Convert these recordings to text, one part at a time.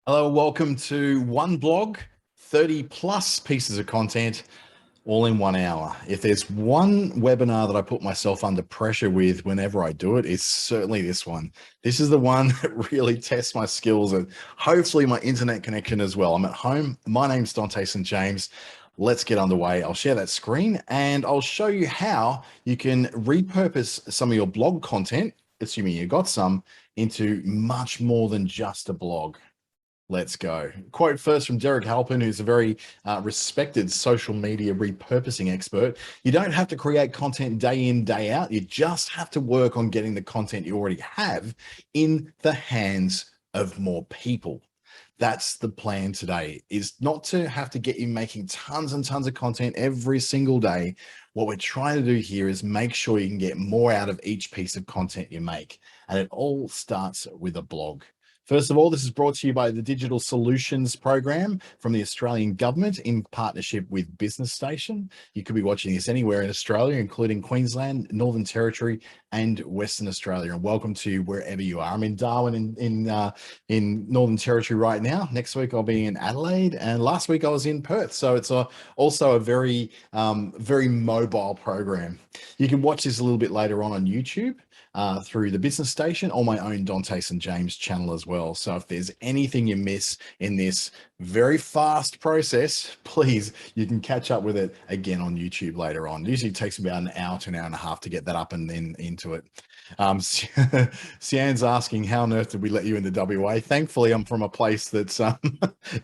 Hello, welcome to one blog, 30 plus pieces of content, all in 1 hour. If there's one webinar that I put myself under pressure with whenever I do it, it's certainly this one. This is the one that really tests my skills and hopefully my internet connection as well. I'm at home. My name's Dante St. James. Let's get underway. I'll share that screen and I'll show you how you can repurpose some of your blog content, assuming you got some, into much more than just a blog. Let's go. Quote first from Derek Halpin, who's a very respected social media repurposing expert. You don't have to create content day in, day out. You just have to work on getting the content you already have in the hands of more people. That's the plan today, is not to have to get you making tons and tons of content every single day. What we're trying to do here is make sure you can get more out of each piece of content you make. And it all starts with a blog. First of all, this is brought to you by the Digital Solutions Program from the Australian Government in partnership with Business Station. You could be watching this anywhere in Australia, including Queensland, Northern Territory, and Western Australia. And welcome to wherever you are. I'm in Darwin in Northern Territory right now. Next week I'll be in Adelaide, and last week I was in Perth. So it's also a very mobile program. You can watch this a little bit later on YouTube. Through the Business Station or my own Dante St. James channel as well. So if there's anything you miss in this very fast process, please, you can catch up with it again on YouTube later on. Usually it takes about an hour to an hour and a half to get that up and then into it. Sian's asking, how on earth did we let you into WA? Thankfully, I'm from a place that's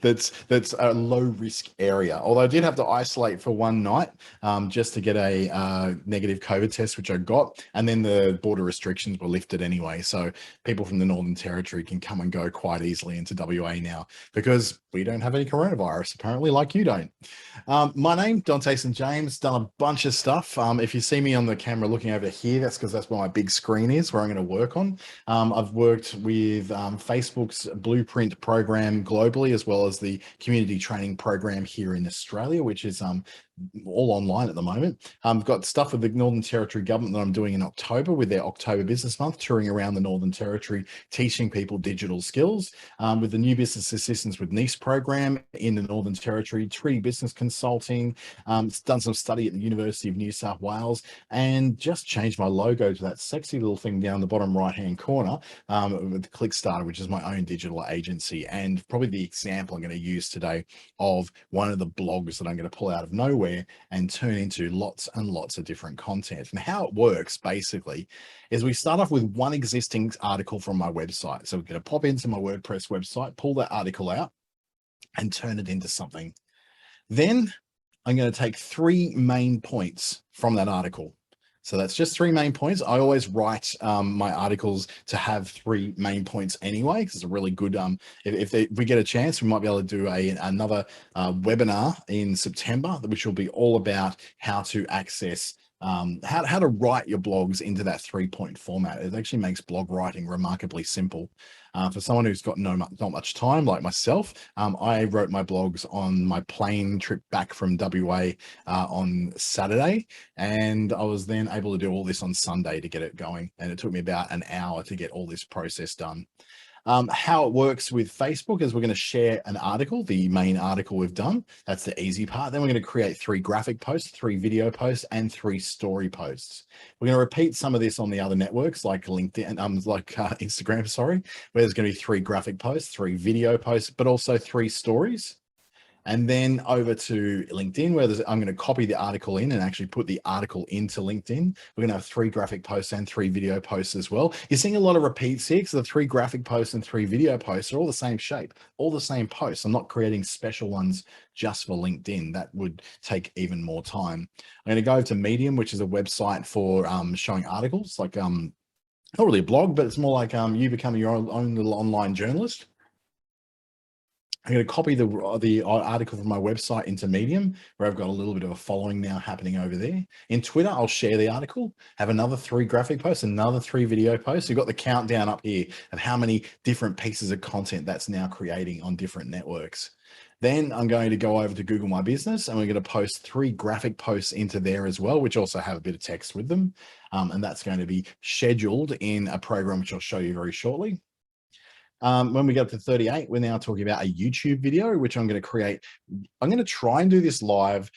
that's a low risk area. Although I did have to isolate for one night just to get a negative COVID test, which I got, and then the border restrictions were lifted anyway. So people from the Northern Territory can come and go quite easily into WA now because we don't have any coronavirus, apparently, like you don't. My name, Dante St. James, done a bunch of stuff. If you see me on the camera looking over here, that's because that's where my big screen is, where I'm going to work on. I've worked with Facebook's Blueprint program globally, as well as the community training program here in Australia, which is all online at the moment. I've got stuff with the Northern Territory Government that I'm doing in October with their October Business Month, touring around the Northern Territory, teaching people digital skills. With the New Business Assistance with NICE program in the Northern Territory, Treaty Business Consulting, done some study at the University of New South Wales, and just changed my logo to that sexy little thing down the bottom right-hand corner with Clickstarter, which is my own digital agency, and probably the example I'm going to use today of one of the blogs that I'm going to pull out of nowhere and turn into lots and lots of different content. And how it works basically is we start off with one existing article from my website. So we're going to pop into my WordPress website, pull that article out and turn it into something. Then I'm going to take 3 main points from that article. So that's just 3 main points. I always write my articles to have 3 main points anyway, because it's a really good, if we get a chance, we might be able to do another webinar in September, which will be all about how to access how to write your blogs into that 3-point format. It actually makes blog writing remarkably simple. For someone who's got not much time like myself, I wrote my blogs on my plane trip back from WA on Saturday, and I was then able to do all this on Sunday to get it going. And it took me about an hour to get all this process done. How it works with Facebook is we're going to share an article, the main article we've done. That's the easy part. Then we're going to create 3 graphic posts, 3 video posts, and 3 story posts. We're going to repeat some of this on the other networks like LinkedIn, Instagram, sorry, where there's going to be 3 graphic posts, 3 video posts, but also 3 stories. And then over to LinkedIn, where I'm going to copy the article in and actually put the article into LinkedIn. We're going to have 3 graphic posts and 3 video posts as well. You're seeing a lot of repeats here because the 3 graphic posts and 3 video posts are all the same shape, all the same posts. I'm not creating special ones just for LinkedIn. That would take even more time. I'm going to go to Medium, which is a website for showing articles, like not really a blog, but it's more like you becoming your own little online journalist. I'm going to copy the article from my website into Medium, where I've got a little bit of a following now happening over there. In Twitter, I'll share the article, have another 3 graphic posts, another 3 video posts. You've got the countdown up here of how many different pieces of content that's now creating on different networks. Then I'm going to go over to Google My Business, and we're going to post 3 graphic posts into there as well, which also have a bit of text with them. And that's going to be scheduled in a program which I'll show you very shortly. When we get up to 38, we're now talking about a YouTube video, which I'm going to create. I'm going to try and do this live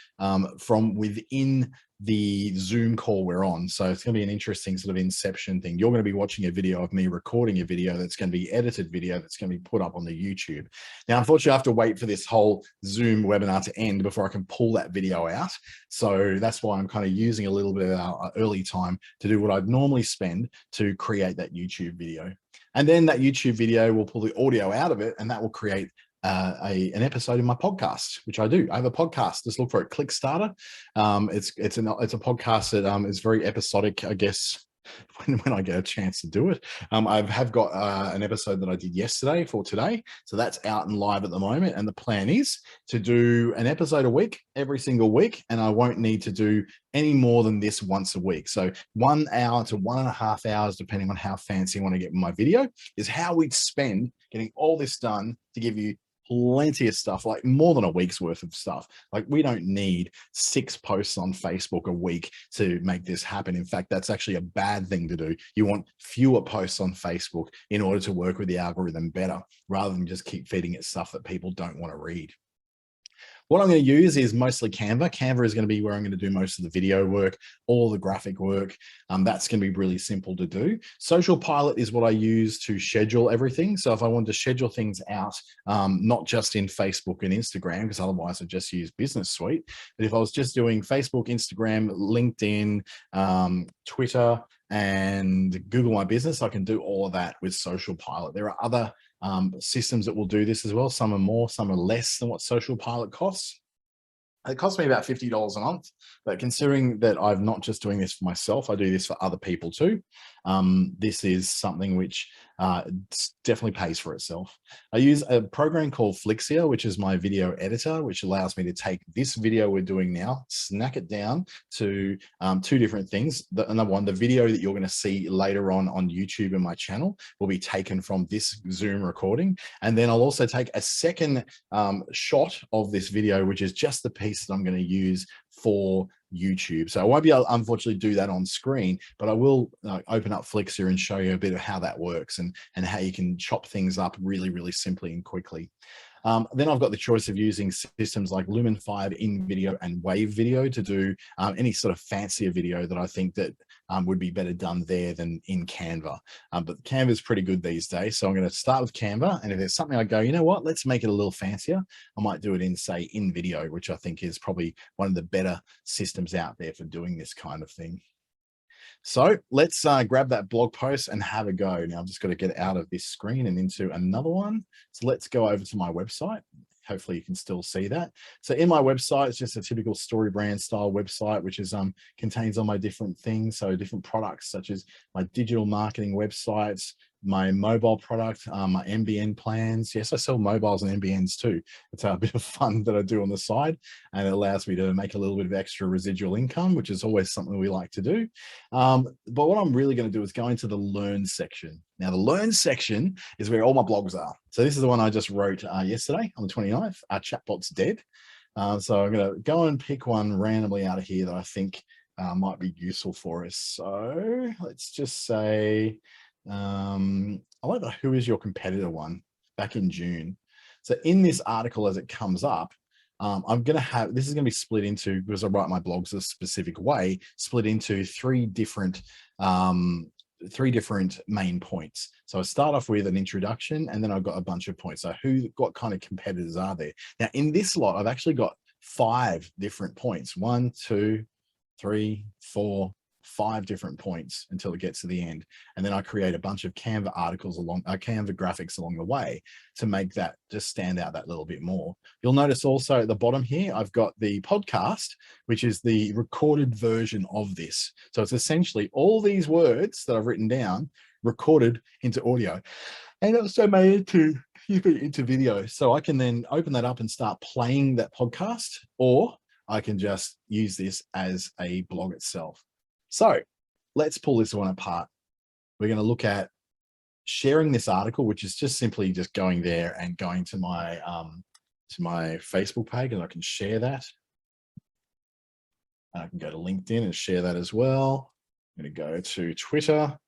from within the Zoom call we're on. So it's going to be an interesting sort of inception thing. You're going to be watching a video of me recording a video that's going to be edited video that's going to be put up on the YouTube. Now, unfortunately, I have to wait for this whole Zoom webinar to end before I can pull that video out. So that's why I'm kind of using a little bit of our early time to do what I'd normally spend to create that YouTube video. And then that YouTube video will pull the audio out of it, and that will create an episode in my podcast, which I do. I have a podcast. Just look for it, Click Starter. It's a podcast that is very episodic, I guess, when I get a chance to do it. I have got an episode that I did yesterday for today. So that's out and live at the moment. And the plan is to do an episode a week, every single week. And I won't need to do any more than this once a week. So 1 hour to 1.5 hours, depending on how fancy I want to get with my video, is how we'd spend getting all this done to give you plenty of stuff, like more than a week's worth of stuff. Like, we don't need 6 posts on Facebook a week to make this happen. In fact, that's actually a bad thing to do. You want fewer posts on Facebook in order to work with the algorithm better, rather than just keep feeding it stuff that people don't want to read. What I'm going to use is mostly Canva. Canva is going to be where I'm going to do most of the video work, all the graphic work. That's going to be really simple to do. Social Pilot is what I use to schedule everything. So if I want to schedule things out, not just in Facebook and Instagram, because otherwise I just use Business Suite, but if I was just doing Facebook, Instagram, LinkedIn, Twitter, and Google My Business, I can do all of that with Social Pilot. There are other systems that will do this as well. Some are more, some are less than what Social Pilot costs. It costs me about $50 a month, but considering that I'm not just doing this for myself, I do this for other people too. This is something which definitely pays for itself. I use a program called Flixia, which is my video editor, which allows me to take this video we're doing now, snack it down to 2 different things. Number one, the video that you're going to see later on YouTube in my channel will be taken from this Zoom recording. And then I'll also take a second shot of this video, which is just the piece that I'm going to use for YouTube. So I won't be able to unfortunately do that on screen, but I will open up Flixia and show you a bit of how that works and how you can chop things up really, really simply and quickly. Then I've got the choice of using systems like Lumen 5 in video and Wave video to do any sort of fancier video that I think that would be better done there than in Canva. But Canva is pretty good these days. So I'm going to start with Canva. And if there's something I go, you know what, let's make it a little fancier, I might do it in, say, in video, which I think is probably one of the better systems out there for doing this kind of thing. So let's grab that blog post and have a go. Now I've just got to get out of this screen and into another one. So let's go over to my website. Hopefully you can still see that. So in my website, it's just a typical story brand style website, which is contains all my different things. So different products such as my digital marketing websites, my mobile product, my NBN plans. Yes, I sell mobiles and NBNs too. It's a bit of fun that I do on the side, and it allows me to make a little bit of extra residual income, which is always something we like to do. But what I'm really going to do is go into the Learn section. Now, the Learn section is where all my blogs are. So this is the one I just wrote yesterday on the 29th. Our chatbot's dead. So I'm going to go and pick one randomly out of here that I think might be useful for us. So let's just say, I like the "Who is your competitor" one back in June. So in this article, as it comes up, I'm going to have, this is going to be split into, because I write my blogs a specific way, split into three different main points. So I start off with an introduction, and then I've got a bunch of points. So what kind of competitors are there? Now in this lot, I've actually got 5 different points. 1, 2, 3, 4, 5 different points until it gets to the end. And then I create a bunch of Canva articles Canva graphics along the way to make that just stand out that little bit more. You'll notice also at the bottom here, I've got the podcast, which is the recorded version of this. So it's essentially all these words that I've written down recorded into audio, and also made into video. So I can then open that up and start playing that podcast, or I can just use this as a blog itself. So let's pull this one apart. We're going to look at sharing this article, which is just simply just going there and going to my Facebook page, and I can share that. I can go to LinkedIn and share that as well. I'm going to go to Twitter.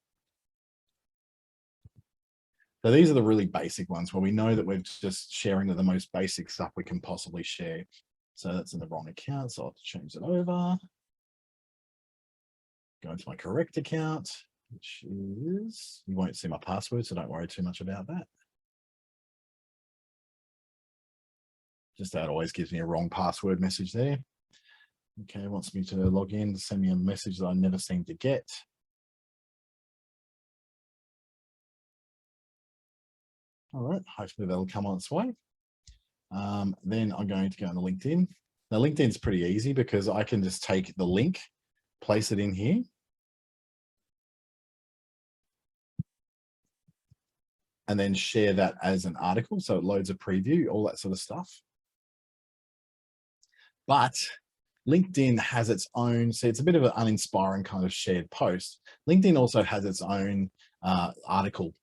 So these are the really basic ones where we know that we're just sharing the most basic stuff we can possibly share. So that's in the wrong account, so I'll have to change it over. Go into my correct account, which is, you won't see my password, so don't worry too much about that. Just that always gives me a wrong password message there. Okay, it wants me to log in to send me a message that I never seem to get. All right, hopefully that'll come on its way. Then I'm going to go into LinkedIn. Now LinkedIn's pretty easy because I can just take the link, place it in here. And then share that as an article. So it loads a preview, all that sort of stuff. But LinkedIn has its own, so it's a bit of an uninspiring kind of shared post. LinkedIn also has its own article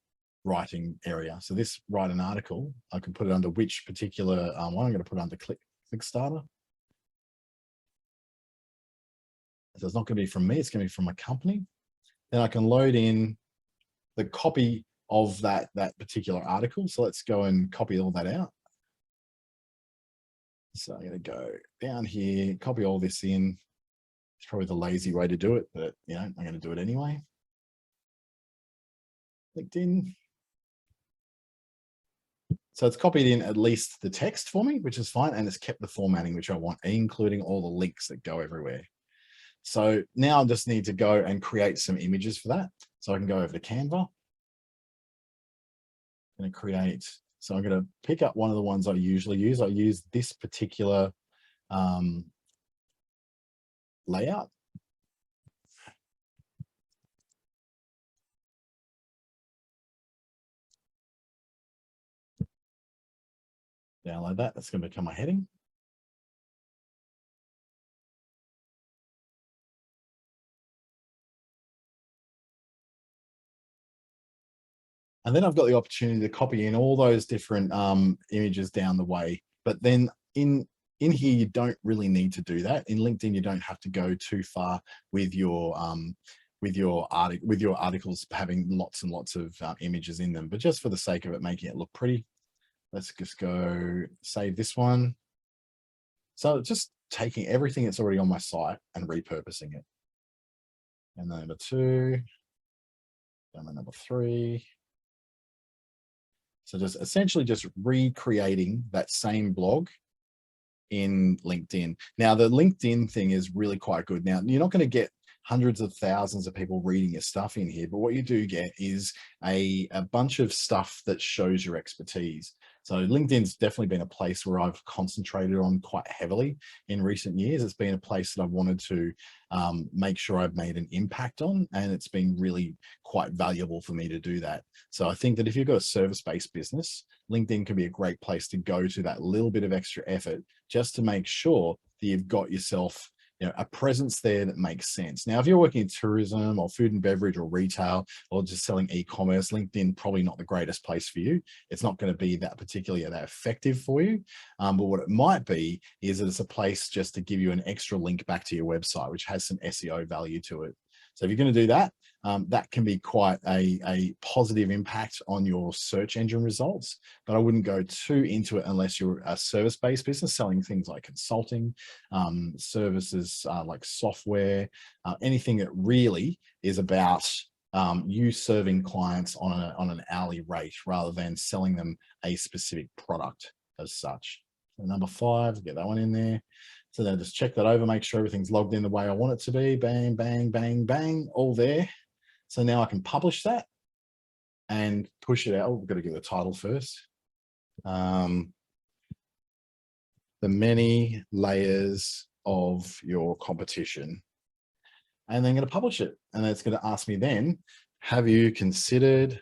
writing area. So this write an article, I can put it under which particular one. I'm going to put it under click starter. So it's not going to be from me, it's going to be from my company. Then I can load in the copy of that particular article. So let's go and copy all that out. So I'm going to go down here, copy all this in. It's probably the lazy way to do it, but you know, I'm going to do it anyway. LinkedIn. So it's copied in at least the text for me, which is fine. And it's kept the formatting, which I want, including all the links that go everywhere. So now I just need to go and create some images for that. So I can go over to Canva. I'm going to create, so I'm going to pick up one of the ones I usually use. I use this particular layout. Download that, that's going to become my heading. And then I've got the opportunity to copy in all those different images down the way. But then in here, you don't really need to do that. In LinkedIn, you don't have to go too far with your articles having lots and lots of images in them. But just for the sake of it, making it look pretty, let's just go save this one. So just taking everything that's already on my site and repurposing it. And then number 2, and then number 3. So just essentially just recreating that same blog in LinkedIn. Now the LinkedIn thing is really quite good. Now you're not going to get hundreds of thousands of people reading your stuff in here, but what you do get is a bunch of stuff that shows your expertise. So LinkedIn's definitely been a place where I've concentrated on quite heavily in recent years. It's been a place that I've wanted to make sure I've made an impact on, and it's been really quite valuable for me to do that. So I think that if you've got a service-based business, LinkedIn can be a great place to go to that little bit of extra effort just to make sure that you've got yourself, you know, a presence there that makes sense. Now, if you're working in tourism or food and beverage or retail or just selling e-commerce, LinkedIn probably not the greatest place for you. It's not going to be that particularly that effective for you. But what it might be is that it's a place just to give you an extra link back to your website, which has some SEO value to it. So if you're going to do that, that can be quite a positive impact on your search engine results, but I wouldn't go too into it unless you're a service-based business selling things like consulting, services like software, anything that really is about you serving clients on an hourly rate rather than selling them a specific product as such. So number 5, get that one in there. So then just check that over, make sure everything's logged in the way I want it to be. Bang, bang, bang, bang, all there. So now I can publish that and push it out. Oh, we've got to give it a title first. The many layers of your competition. And then I'm going to publish it. And it's going to ask me then, have you considered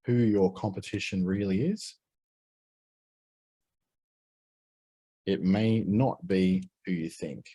who your competition really is? It may not be who you think.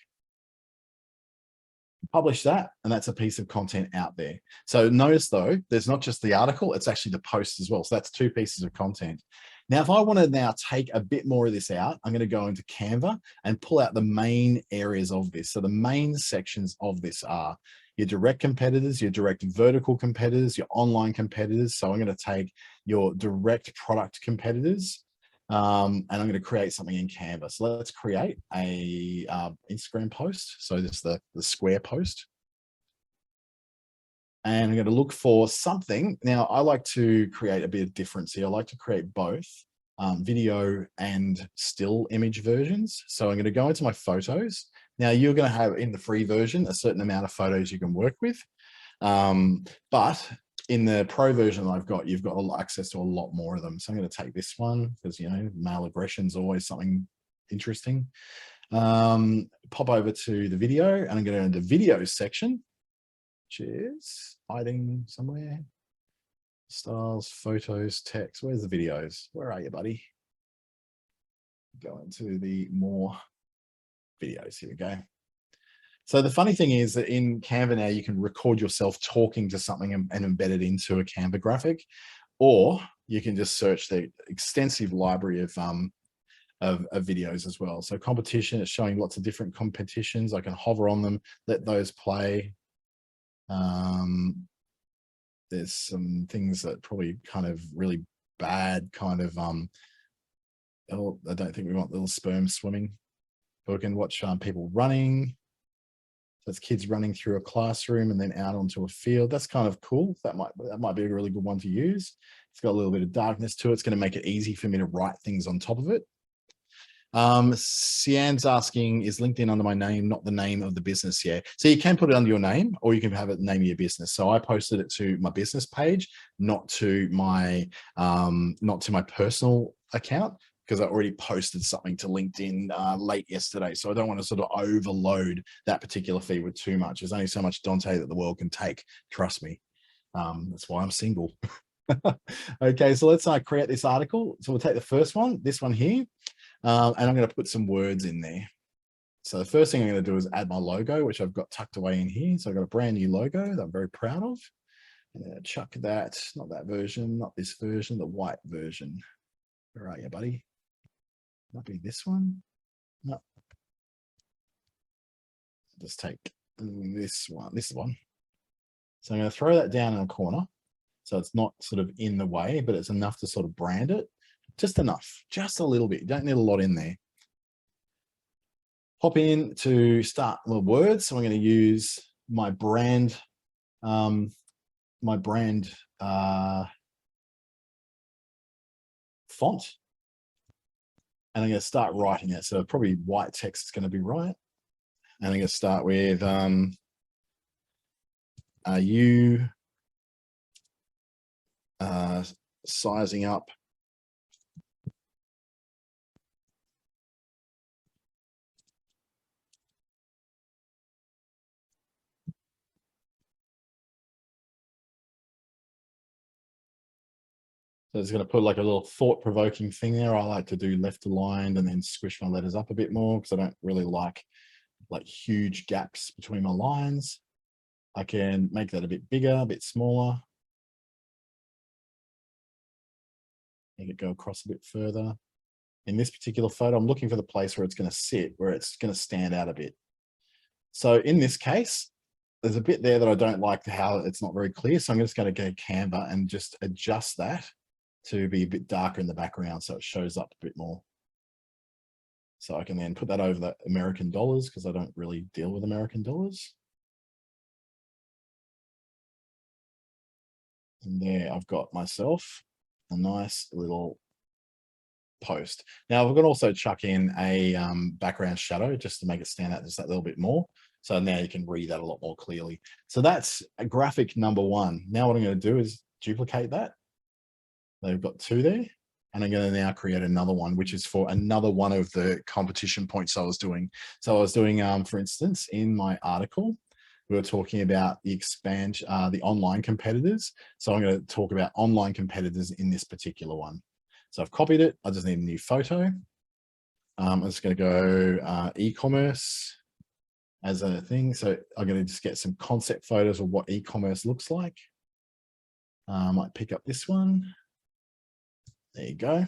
Publish that, and that's a piece of content out there. So notice though, there's not just the article, it's actually the post as well. So that's 2 pieces of content. Now, if I want to now take a bit more of this out, I'm going to go into Canva and pull out the main areas of this. So the main sections of this are your direct competitors, your direct vertical competitors, your online competitors. So I'm going to take your direct product competitors. And I'm going to create something in Canva. So let's create a Instagram post. So this is the square post. And I'm going to look for something. Now, I like to create a bit of difference here. I like to create both video and still image versions. So I'm going to go into my photos. Now, you're going to have in the free version a certain amount of photos you can work with. But in the pro version I've got, you've got access to a lot more of them. So I'm going to take this one because, you know, male aggression is always something interesting. Pop over to the video and I'm going to go into the video section, which is hiding somewhere. Styles, photos, text. Where's the videos? Where are you, buddy? Go into the more videos. Here we go. So the funny thing is that in Canva now, you can record yourself talking to something and embed it into a Canva graphic, or you can just search the extensive library of videos as well. So competition, it's showing lots of different competitions. I can hover on them, let those play. There's some things that probably kind of really bad kind of, oh, I don't think we want little sperm swimming, but we can watch people running. So it's kids running through a classroom and then out onto a field. That's kind of cool. That might be a really good one to use. It's got a little bit of darkness to it. It's going to make it easy for me to write things on top of it. Sian's asking, is LinkedIn under my name, not the name of the business? Yeah. So you can put it under your name, or you can have it the name of your business. So I posted it to my business page, not to my personal account, because I already posted something to LinkedIn late yesterday. So I don't want to sort of overload that particular feed with too much. There's only so much Dante that the world can take. Trust me. That's why I'm single. Okay, so let's create this article. So we'll take the first one, this one here, and I'm going to put some words in there. So the first thing I'm going to do is add my logo, which I've got tucked away in here. So I've got a brand new logo that I'm very proud of. I'm going to chuck that, not that version, not this version, the white version. Where are you, buddy? Might be this one. No. Just take this one. This is one. So I'm going to throw that down in a corner. So it's not sort of in the way, but it's enough to sort of brand it. Just enough, just a little bit. You don't need a lot in there. Hop in to start the words. So I'm going to use my brand, font. And I'm going to start writing it. So probably white text is going to be right. And I'm going to start with, are you sizing up So it's going to put like a little thought-provoking thing there. I like to do left aligned and then squish my letters up a bit more because I don't really like huge gaps between my lines. I can make that a bit bigger, a bit smaller. Make it go across a bit further. In this particular photo, I'm looking for the place where it's going to sit, where it's going to stand out a bit. So in this case, there's a bit there that I don't like how it's not very clear. So I'm just going to go Canva and just adjust that to be a bit darker in the background so it shows up a bit more. So I can then put that over the American dollars because I don't really deal with American dollars. And there I've got myself a nice little post. Now we're going to also chuck in a background shadow just to make it stand out just that little bit more. So now you can read that a lot more clearly. So that's a graphic number one. Now what I'm going to do is duplicate that. They've got two there. And I'm going to now create another one, which is for another one of the competition points I was doing. So I was doing, for instance, in my article, we were talking about the the online competitors. So I'm going to talk about online competitors in this particular one. So I've copied it. I just need a new photo. I'm just going to go e-commerce as a thing. So I'm going to just get some concept photos of what e-commerce looks like. I might pick up this one. There you go.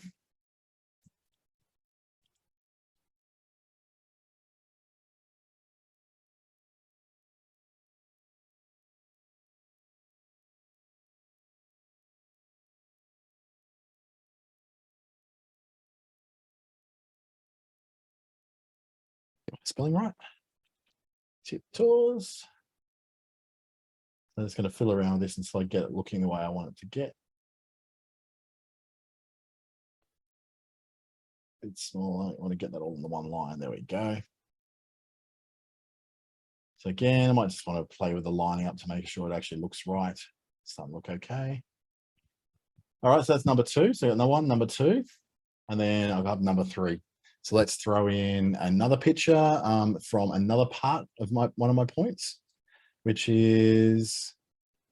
Spelling right. Tip tours. I'm just going to fill around with this until I get it looking the way I want it to get. It's smaller. I want to get that all in the one line. There we go. So again, I might just want to play with the lining up to make sure it actually looks right. It's starting to look okay. All right, so that's number 2. So I got number 1, number 2, and then I've got number 3. So let's throw in another picture from another part of one of my points, which is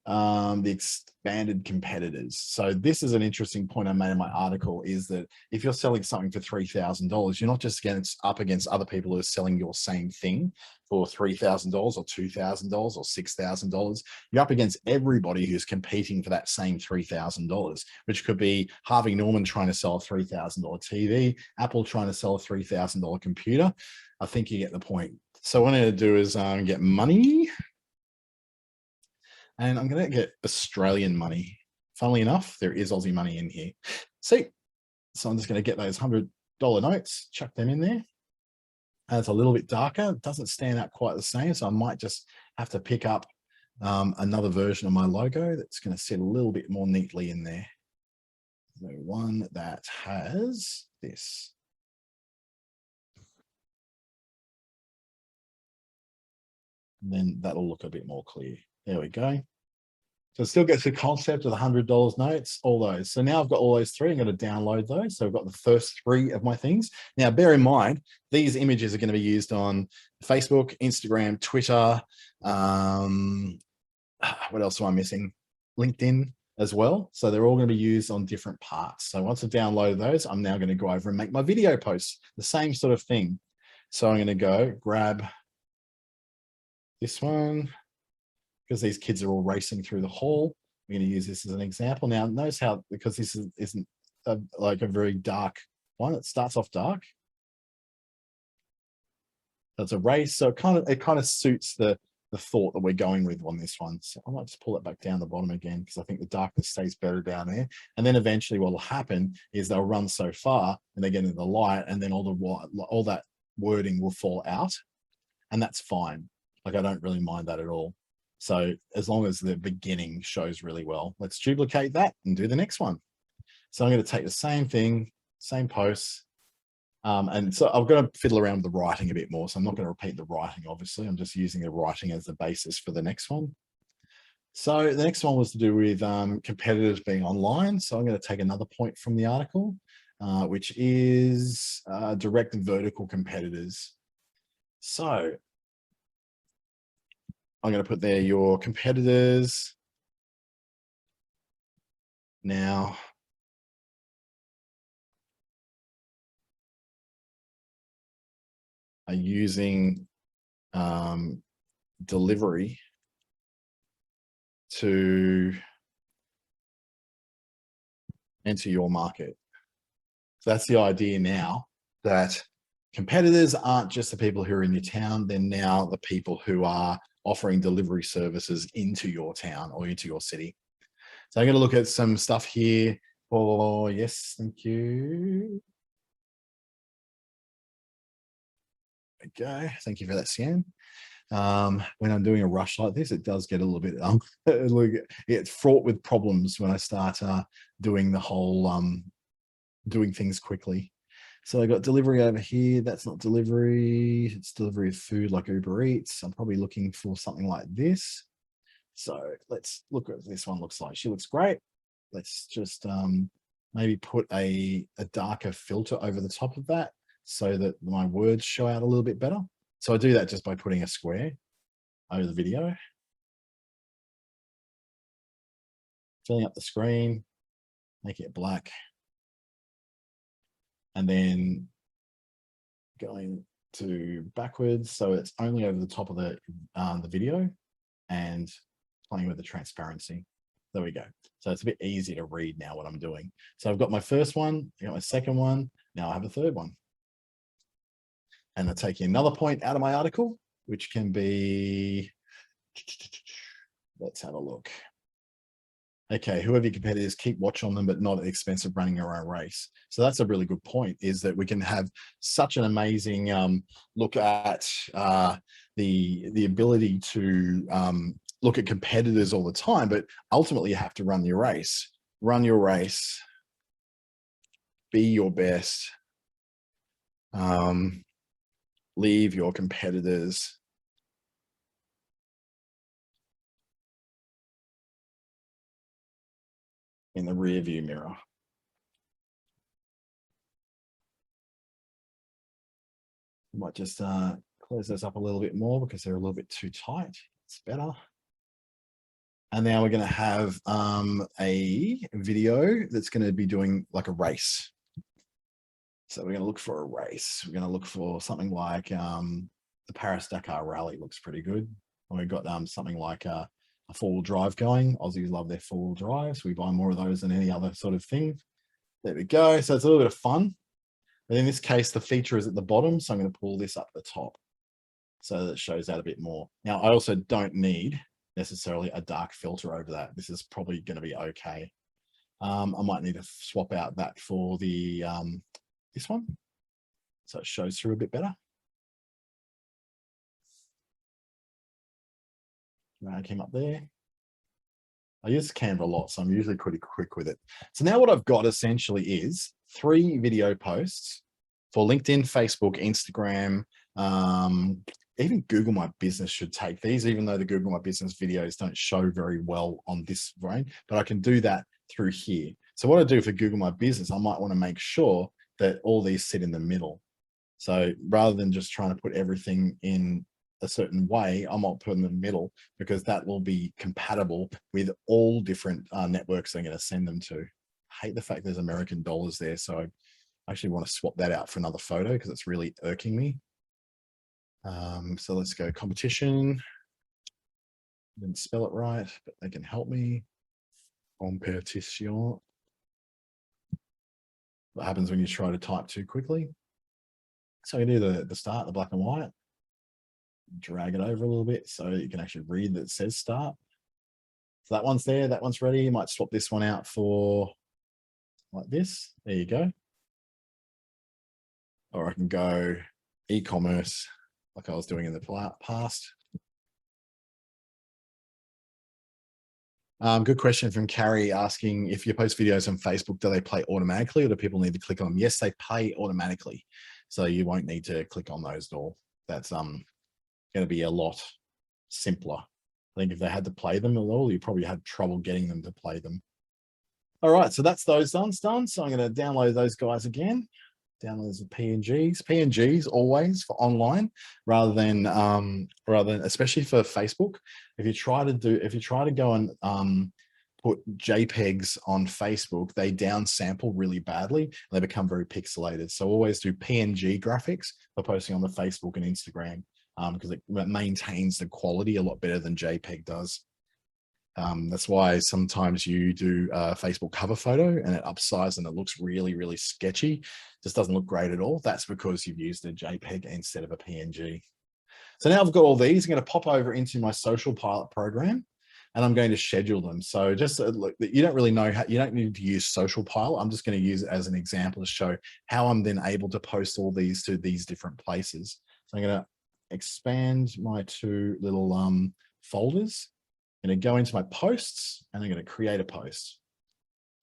the expanded competitors. So this is an interesting point I made in my article, is that if you're selling something for $3,000, you're not just up against other people who are selling your same thing for $3,000 or $2,000 or $6,000. You're up against everybody who's competing for that same $3,000, which could be Harvey Norman trying to sell a $3,000 TV, Apple trying to sell a $3,000 computer. I think you get the point. So what I'm going to do is get money. And I'm going to get Australian money. Funnily enough, there is Aussie money in here. See, so I'm just going to get those $100 notes, chuck them in there. And it's a little bit darker. It doesn't stand out quite the same. So I might just have to pick up another version of my logo that's going to sit a little bit more neatly in there. So one that has this. And then that'll look a bit more clear. There we go. So it still gets the concept of the $100 notes, all those. So now I've got all those 3. I'm going to download those. So I've got the first 3 of my things. Now, bear in mind, these images are going to be used on Facebook, Instagram, Twitter. What else am I missing? LinkedIn as well. So they're all going to be used on different parts. So once I've downloaded those, I'm now going to go over and make my video posts, the same sort of thing. So I'm going to go grab this one, because these kids are all racing through the hall. We're going to use this as an example. Now, notice how, because this isn't like a very dark one, it starts off dark. That's a race. So it kind of suits the thought that we're going with on this one. So I might just pull it back down the bottom again, because I think the darkness stays better down there. And then eventually what will happen is they'll run so far and they get into the light, and then all that wording will fall out. And that's fine. Like, I don't really mind that at all. So as long as the beginning shows really well, let's duplicate that and do the next one. So I'm going to take the same thing, same posts. And so I'm going to fiddle around with the writing a bit more. So I'm not going to repeat the writing, obviously. I'm just using the writing as the basis for the next one. So the next one was to do with competitors being online. So I'm going to take another point from the article, which is direct and vertical competitors. So I'm going to put there your competitors now are using delivery to enter your market. So that's the idea now, that competitors aren't just the people who are in your town, they're now the people who are offering delivery services into your town or into your city. So I'm going to look at some stuff here. Oh, yes, thank you. Okay, thank you for that, Sian. When I'm doing a rush like this, it does get a little bit, it's fraught with problems when I start doing the whole, doing things quickly. So I got delivery over here. That's not delivery. It's delivery of food like Uber Eats. I'm probably looking for something like this. So let's look at what this one looks like. She looks great. Let's just maybe put a darker filter over the top of that so that my words show out a little bit better. So I do that just by putting a square over the video, filling up the screen, making it black, and then going to backwards so it's only over the top of the video, and playing with the transparency. There we go. So it's a bit easier to read now what I'm doing. So I've got my first one, I got my second one, now I have a third one. And I'm taking another point out of my article, which can be, let's have a look. Okay, whoever your competitors, keep watch on them, but not at the expense of running your own race. So that's a really good point, is that we can have such an amazing look at the ability to look at competitors all the time, but ultimately you have to run your race. Run your race, be your best, leave your competitors in the rear view mirror. I might just close those up a little bit more because they're a little bit too tight. It's better. And now we're going to have a video that's going to be doing like a race. So we're going to look for a race. We're going to look for something like the Paris-Dakar Rally. Looks pretty good. And we've got something like a four-wheel drive going. Aussies love their four-wheel drives. We buy more of those than any other sort of thing. There we go. So it's a little bit of fun. But in this case, the feature is at the bottom. So I'm going to pull this up the top so that it shows that a bit more. Now, I also don't need necessarily a dark filter over that. This is probably going to be okay. I might need to swap out that for the this one, so it shows through a bit better. I came up there. I use Canva a lot, so I'm usually pretty quick with it. So now what I've got essentially is 3 video posts for LinkedIn, Facebook, Instagram, even Google My Business should take these, even though the Google My Business videos don't show very well on this brain, but I can do that through here. So what I do for Google My Business, I might want to make sure that all these sit in the middle. So rather than just trying to put everything in a certain way, I might put in the middle because that will be compatible with all different networks I'm going to send them to. I hate the fact there's American dollars there. So I actually want to swap that out for another photo because it's really irking me. So let's go competition. Didn't spell it right, but they can help me. Competition. What happens when you try to type too quickly? So you do the start, the black and white. Drag it over a little bit so you can actually read that it says start. So that one's there, that one's ready. You might swap this one out for like this. There you go. Or I can go e-commerce like I was doing in the past. Good question from Carrie asking if you post videos on Facebook, do they play automatically or do people need to click on them? Yes, they play automatically. So you won't need to click on those at all. That's going to be a lot simpler. I think if they had to play them at all, you probably had trouble getting them to play them. All right, so that's those done. So I'm going to download those guys again. Download as PNGs. PNGs always for online, rather than especially for Facebook. If you try to go and put JPEGs on Facebook, they downsample really badly and they become very pixelated. So always do PNG graphics for posting on the Facebook and Instagram because it maintains the quality a lot better than JPEG does. That's why sometimes you do a Facebook cover photo and it upsizes and it looks really, really sketchy. Just doesn't look great at all. That's because you've used a JPEG instead of a PNG. So now I've got all these. I'm going to pop over into my social pilot program and I'm going to schedule them. So just look, you don't really know how, you don't need to use social pilot. I'm just going to use it as an example to show how I'm then able to post all these to these different places. So I'm going to expand my 2 little folders. I'm going to go into my posts and I'm going to create a post.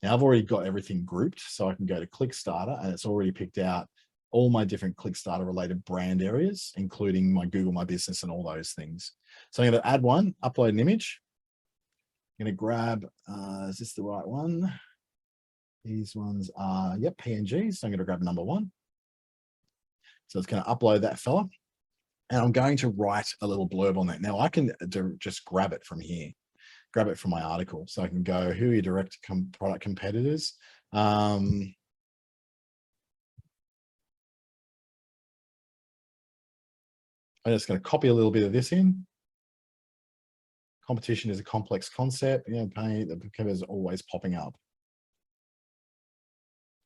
Now I've already got everything grouped, so I can go to Clickstarter and it's already picked out all my different Clickstarter related brand areas, including my Google My Business and all those things. So I'm going to add one, upload an image. I'm going to grab, is this the right one? These ones are, yep, PNG. So I'm going to grab number 1. So it's going to upload that fella. And I'm going to write a little blurb on that. Now I can just grab it from here, grab it from my article. So I can go, who are your direct product competitors? I'm just going to copy a little bit of this in. Competition is a complex concept. You know, the competitors are always popping up.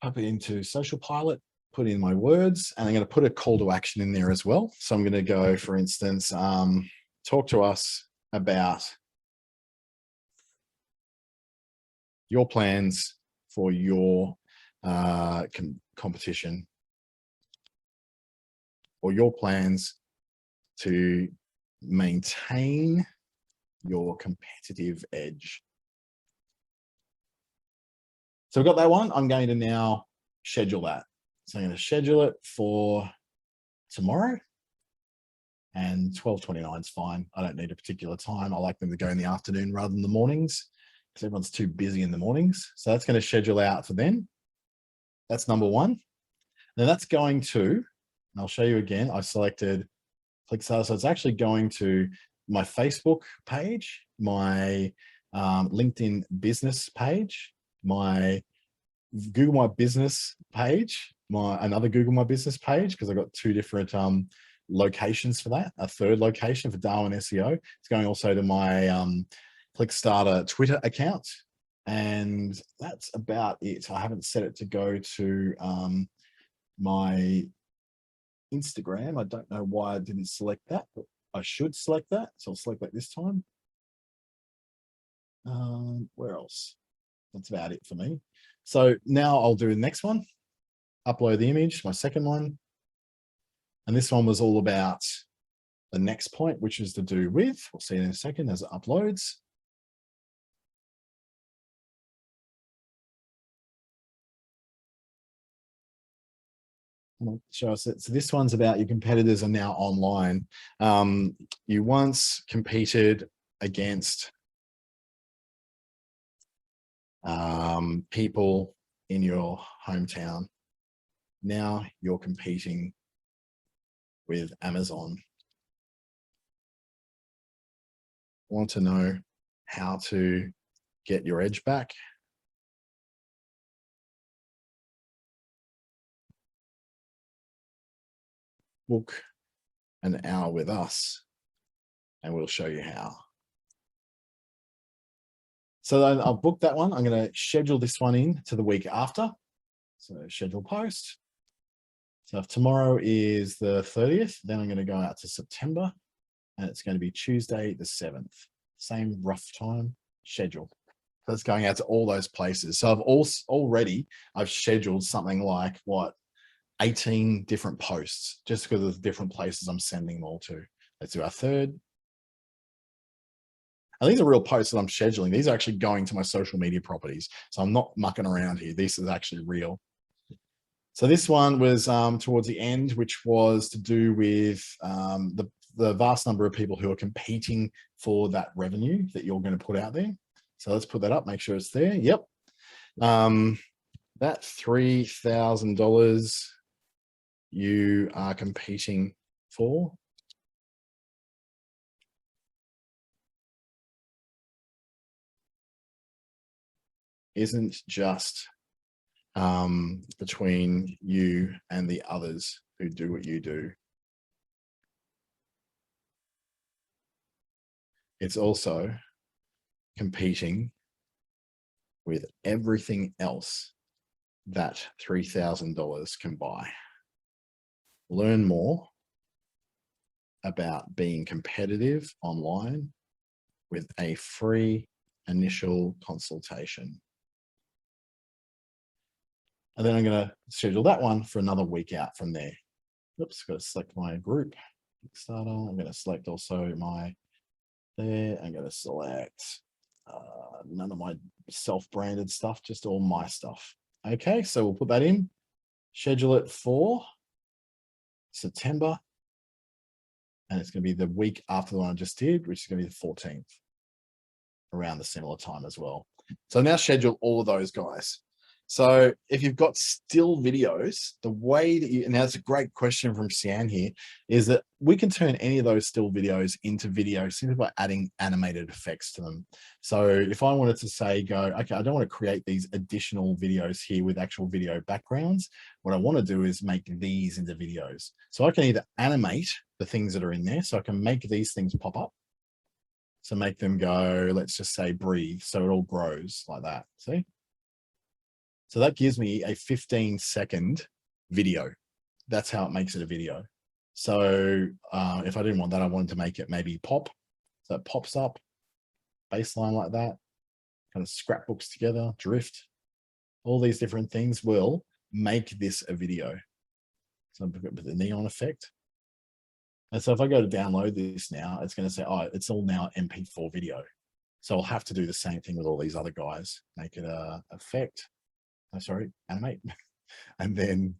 Pop it into Social Pilot. Put in my words, and I'm going to put a call to action in there as well. So I'm going to go, for instance, talk to us about your plans for your competition, or your plans to maintain your competitive edge. So we've got that one. I'm going to now schedule that. So I'm going to schedule it for tomorrow, and 12:29 is fine. I don't need a particular time. I like them to go in the afternoon rather than the mornings, because everyone's too busy in the mornings. So that's going to schedule out for then. That's number one. Then that's going to, and I'll show you again, I selected Clickstarter. So it's actually going to my Facebook page, my LinkedIn business page, my Google My Business page, another Google My Business page, because I've got two different locations for that, a third location for Darwin SEO. It's going also to my Clickstarter Twitter account, and that's about it. I haven't set it to go to my Instagram. I don't know why I didn't select that, but I should select that. So I'll select that this time. Where else? That's about it for me. So now I'll do the next one, upload the image, my second one. And this one was all about the next point, which is to do with, we'll see in a second as it uploads. Show us that. So this one's about your competitors are now online. You once competed against people in your hometown. Now you're competing with Amazon. Want to know how to get your edge back? Book an hour with us and we'll show you how. So then I'll book that one. I'm going to schedule this one in to the week after. So schedule post. So if tomorrow is the 30th, then I'm going to go out to September, and it's going to be Tuesday the 7th. Same rough time schedule. So it's going out to all those places. So I've scheduled something like 18 different posts, just because of the different places I'm sending them all to. Let's do our third. And these are real posts that I'm scheduling. These are actually going to my social media properties. So I'm not mucking around here. This is actually real. So this one was towards the end, which was to do with the vast number of people who are competing for that revenue that you're going to put out there. So let's put that up, make sure it's there. Yep. That $3,000 you are competing for isn't just between you and the others who do what you do. It's also competing with everything else that $3,000 can buy. Learn more about being competitive online with a free initial consultation. And then I'm going to schedule that one for another week out from there. Oops, got to select my group. Kickstarter. I'm going to select also my there. I'm going to select none of my self-branded stuff, just all my stuff. Okay, so we'll put that in, schedule it for September, and it's going to be the week after the one I just did, which is going to be the 14th, around the similar time as well. So now schedule all of those guys. So if you've got still videos, the way that you, and that's a great question from Sian here, is that we can turn any of those still videos into video simply by adding animated effects to them. So if I wanted to say, okay, I don't want to create these additional videos here with actual video backgrounds. What I want to do is make these into videos. So I can either animate the things that are in there. So I can make these things pop up. So make them go, let's just say breathe. So it all grows like that. See? So that gives me a 15-second video. That's how it makes it a video. So if I didn't want that, I wanted to make it maybe pop. So it pops up, baseline like that. kind of scrapbooks together, drift, all these different things will make this a video. So I'm going to put the neon effect. And so if I go to download this now, it's going to say, oh, it's all now MP4 video. So I'll have to do the same thing with all these other guys. Make it a effect. Oh, sorry, animate. And then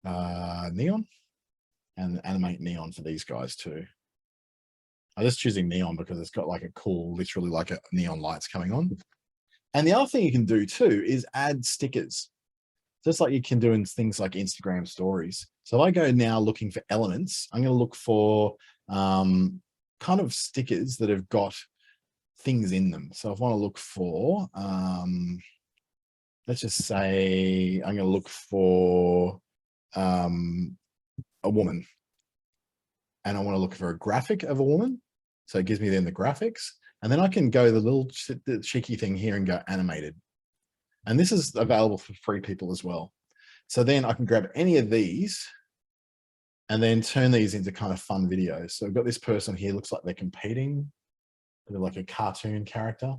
neon, and animate neon for these guys too. I'm just choosing neon because it's got like a cool, literally like a neon lights coming on. And the other thing you can do too is add stickers, just like you can do in things like Instagram stories. So if I go now looking for elements, I'm going to look for kind of stickers that have got things in them. So if I want to look for, let's just say I'm going to look for a woman, and I want to look for a graphic of a woman. So it gives me then the graphics, and then I can go the little cheeky thing here and go animated. And this is available for free people as well. So then I can grab any of these and then turn these into kind of fun videos. So I've got this person here, looks like they're competing. They're like a cartoon character.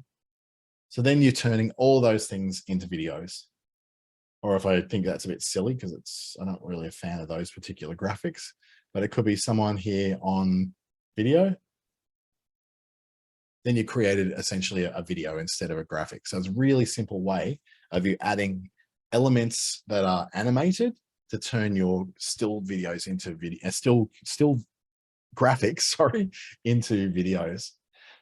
So then you're turning all those things into videos. Or if I think that's a bit silly, because I'm not really a fan of those particular graphics, but it could be someone here on video. Then you created essentially a video instead of a graphic. So it's a really simple way of you adding elements that are animated to turn your still videos into video, still graphics, sorry, into videos.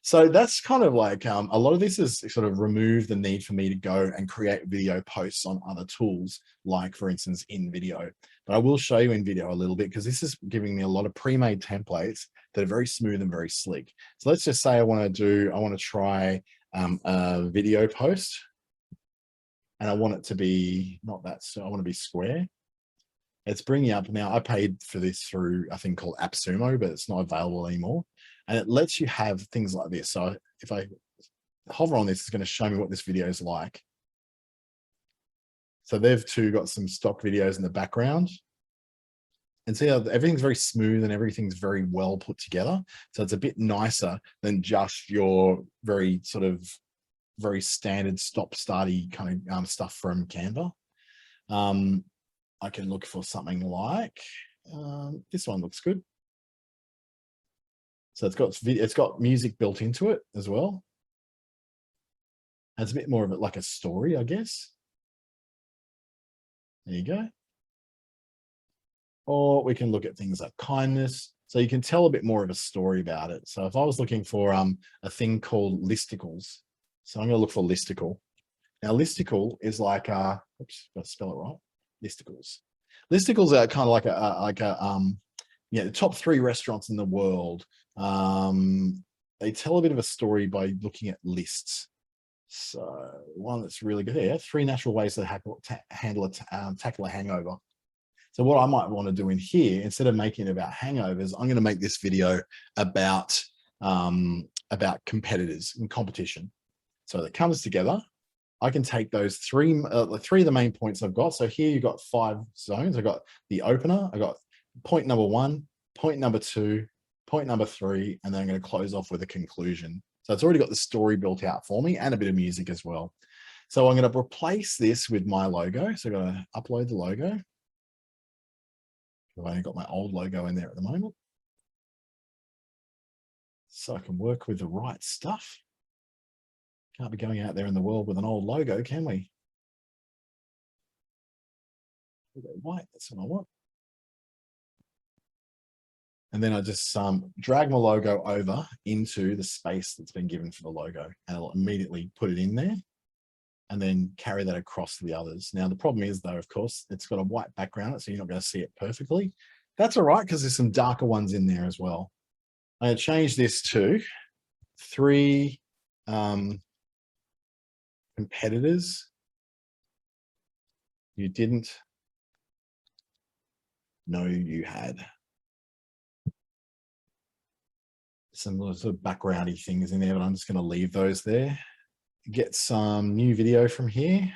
So that's kind of like a lot of this is sort of remove the need for me to go and create video posts on other tools, like for instance, InVideo. But I will show you InVideo a little bit because this is giving me a lot of pre-made templates that are very smooth and very sleek. So let's just say I want to try a video post, and I want it to be not that, so I want to be square. It's bringing up now. I paid for this through a thing called AppSumo, but it's not available anymore. And it lets you have things like this. So if I hover on this, it's going to show me what this video is like. So they've too got some stock videos in the background. And see how everything's very smooth and everything's very well put together. So it's a bit nicer than just your very sort of very standard stop-starty kind of stuff from Canva. I can look for something like this one looks good. So it's got music built into it as well. It's a bit more of it like a story, I guess. There you go. Or we can look at things like kindness. So you can tell a bit more of a story about it. So if I was looking for a thing called Listicles, so I'm going to look for Listicle. Now Listicle is like oops, got to spell it right. Listicles. Listicles are kind of like the top 3 restaurants in the world. They tell a bit of a story by looking at lists. So one that's really good here, 3 natural ways to tackle a hangover. So what I might want to do in here, instead of making it about hangovers, I'm going to make this video about competitors and competition. So that comes together. I can take those 3 of the main points I've got. So here you've got 5 zones. I've got the opener. I got point number 1, point number 2, point number 3, and then I'm going to close off with a conclusion. So it's already got the story built out for me and a bit of music as well. So I'm going to replace this with my logo. So I'm going to upload the logo. I've only got my old logo in there at the moment. So I can work with the right stuff. Can't be going out there in the world with an old logo, can we? White, that's what I want. And then I just drag my logo over into the space that's been given for the logo, and I'll immediately put it in there and then carry that across to the others. Now, the problem is though, of course, it's got a white background, so you're not going to see it perfectly. That's all right, because there's some darker ones in there as well. I'm going to change this to 3 competitors you didn't know you had. Some sort of backgroundy things in there, but I'm just going to leave those there. Get some new video from here.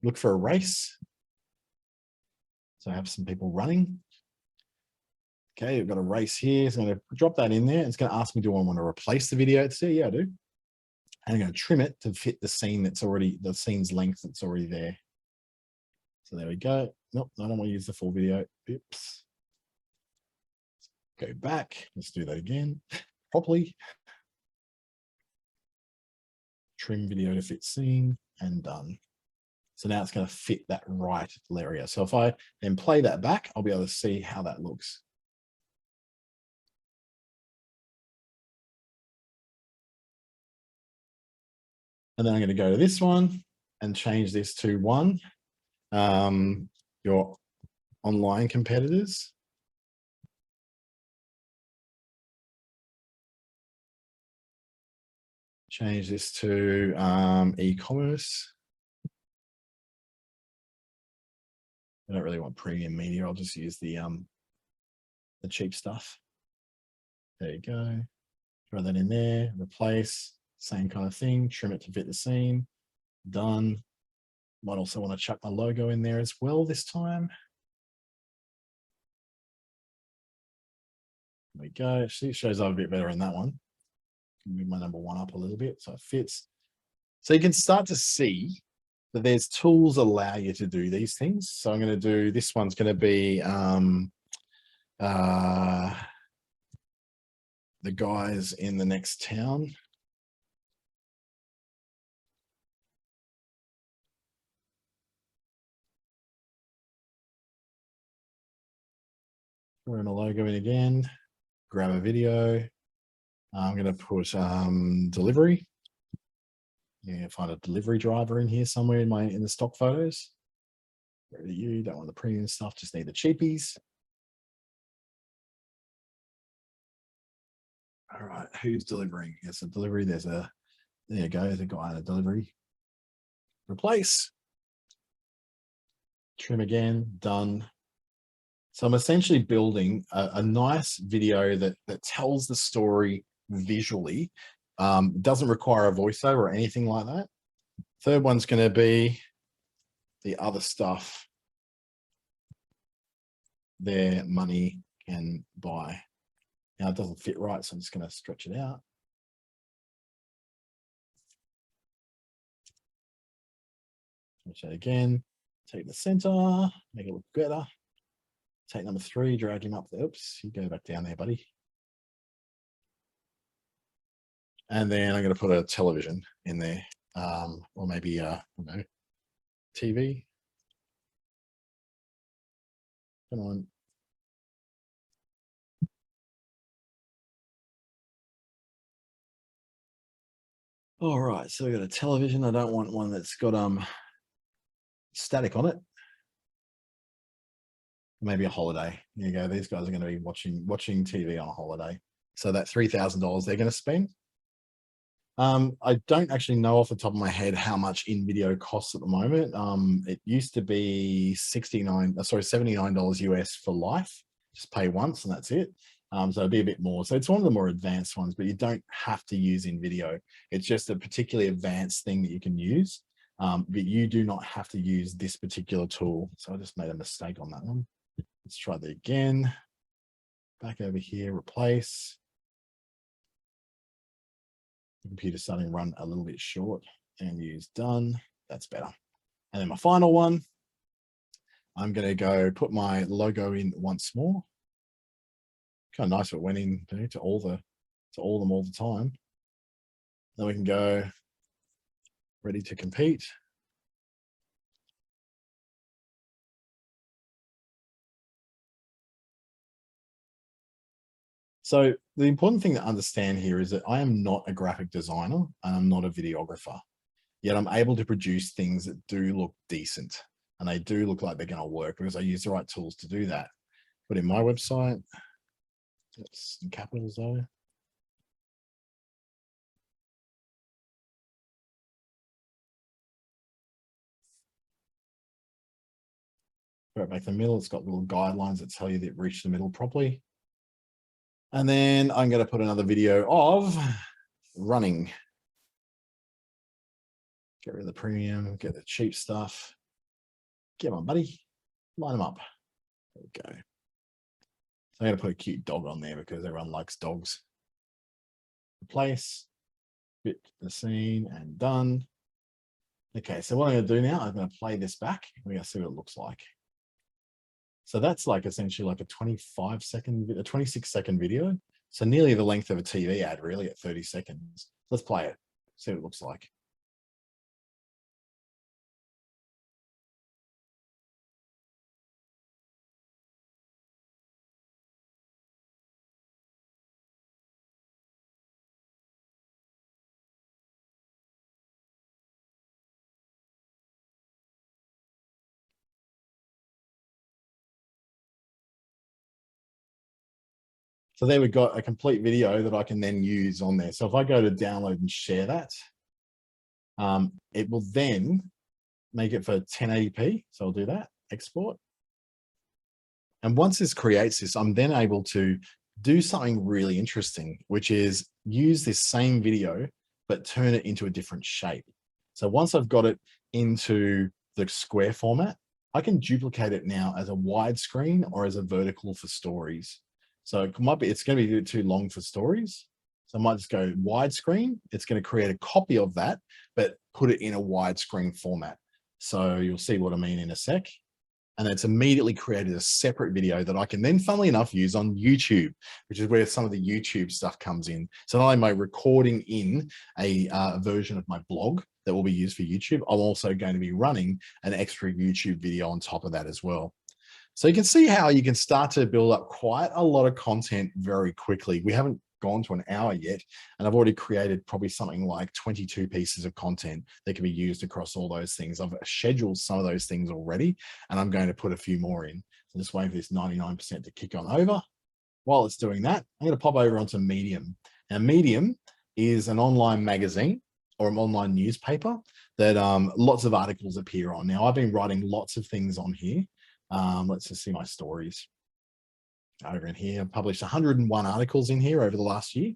Look for a race. So I have some people running. Okay, we've got a race here. So I'm going to drop that in there. It's going to ask me, do I want to replace the video? Yeah, I do. And I'm going to trim it to fit the scene that's already, the scene's length that's already there. So there we go. Nope, I don't want to use the full video. Oops. Go back. Let's do that again properly. Trim video to fit scene and done. So now it's going to fit that right area. So if I then play that back, I'll be able to see how that looks. And then I'm going to go to this one and change this to one. Your online competitors. Change this to e-commerce. I don't really want premium media. I'll just use the cheap stuff. There you go. Throw that in there. Replace. Same kind of thing. Trim it to fit the scene. Done. Might also want to chuck my logo in there as well this time. There we go. See, it shows up a bit better in that one. Move my number one up a little bit so it fits. So you can start to see that there's tools allow you to do these things. So I'm going to do, this one's going to be the guys in the next town. Throw in a logo in again, grab a video. I'm going to put delivery. Yeah, find a delivery driver in here somewhere in the stock photos. Where you don't want the premium stuff, just need the cheapies. All right, who's delivering? There's a delivery. There you go. There's a guy in a delivery. Replace. Trim again. Done. So I'm essentially building a nice video that tells the story visually. Doesn't require a voiceover or anything like that. Third one's going to be the other stuff their money can buy. Now it doesn't fit right, so I'm just going to stretch it out. Stretch it again. Take the center, make it look better. Take number 3, drag him up there. Oops, you go back down there, buddy. And then I'm going to put a television in there, or maybe, I don't know, TV. Come on. All right, so we got a television. I don't want one that's got static on it. Maybe a holiday. There you go. These guys are going to be watching TV on a holiday. So that $3,000 they're going to spend. I don't actually know off the top of my head how much in video costs at the moment. It used to be $79 US for life. Just pay once and that's it. So it'd be a bit more. So it's one of the more advanced ones, but you don't have to use in video. It's just a particularly advanced thing that you can use. But you do not have to use this particular tool. So I just made a mistake on that one. Let's try that again. Back over here, replace. The computer's starting to run a little bit short and use done. That's better. And then my final one, I'm going to go put my logo in once more. Kind of nice if it went in to all them all the time. Then we can go ready to compete. So the important thing to understand here is that I am not a graphic designer and I'm not a videographer, yet I'm able to produce things that do look decent and they do look like they're going to work because I use the right tools to do that. Put in my website, it's in capitals though. Right back to the middle, it's got little guidelines that tell you that reach the middle properly. And then I'm going to put another video of running. Get rid of the premium, get the cheap stuff. Get on, buddy. Line them up. There we go. So I'm going to put a cute dog on there because everyone likes dogs. Replace. fit the scene and done. Okay, so what I'm going to do now, I'm going to play this back. We're going to see what it looks like. So that's like essentially like a 26-second video. So nearly the length of a TV ad, really, at 30 seconds. Let's play it, see what it looks like. So there we've got a complete video that I can then use on there. So if I go to download and share that, it will then make it for 1080p. So I'll do that, export. And once this creates this, I'm then able to do something really interesting, which is use this same video, but turn it into a different shape. So once I've got it into the square format, I can duplicate it now as a widescreen or as a vertical for stories. So it might be, it's going to be too long for stories. So I might just go widescreen. It's going to create a copy of that, but put it in a widescreen format. So you'll see what I mean in a sec. And it's immediately created a separate video that I can then, funnily enough, use on YouTube, which is where some of the YouTube stuff comes in. So not only am I recording in a version of my blog that will be used for YouTube, I'm also going to be running an extra YouTube video on top of that as well. So you can see how you can start to build up quite a lot of content very quickly. We haven't gone to an hour yet, and I've already created probably something like 22 pieces of content that can be used across all those things. I've scheduled some of those things already, and I'm going to put a few more in. So just waiting for this 99% to kick on over. While it's doing that, I'm going to pop over onto Medium. Now, Medium is an online magazine or an online newspaper that lots of articles appear on. Now, I've been writing lots of things on here. Let's just see my stories over in here. I've published 101 articles in here over the last year.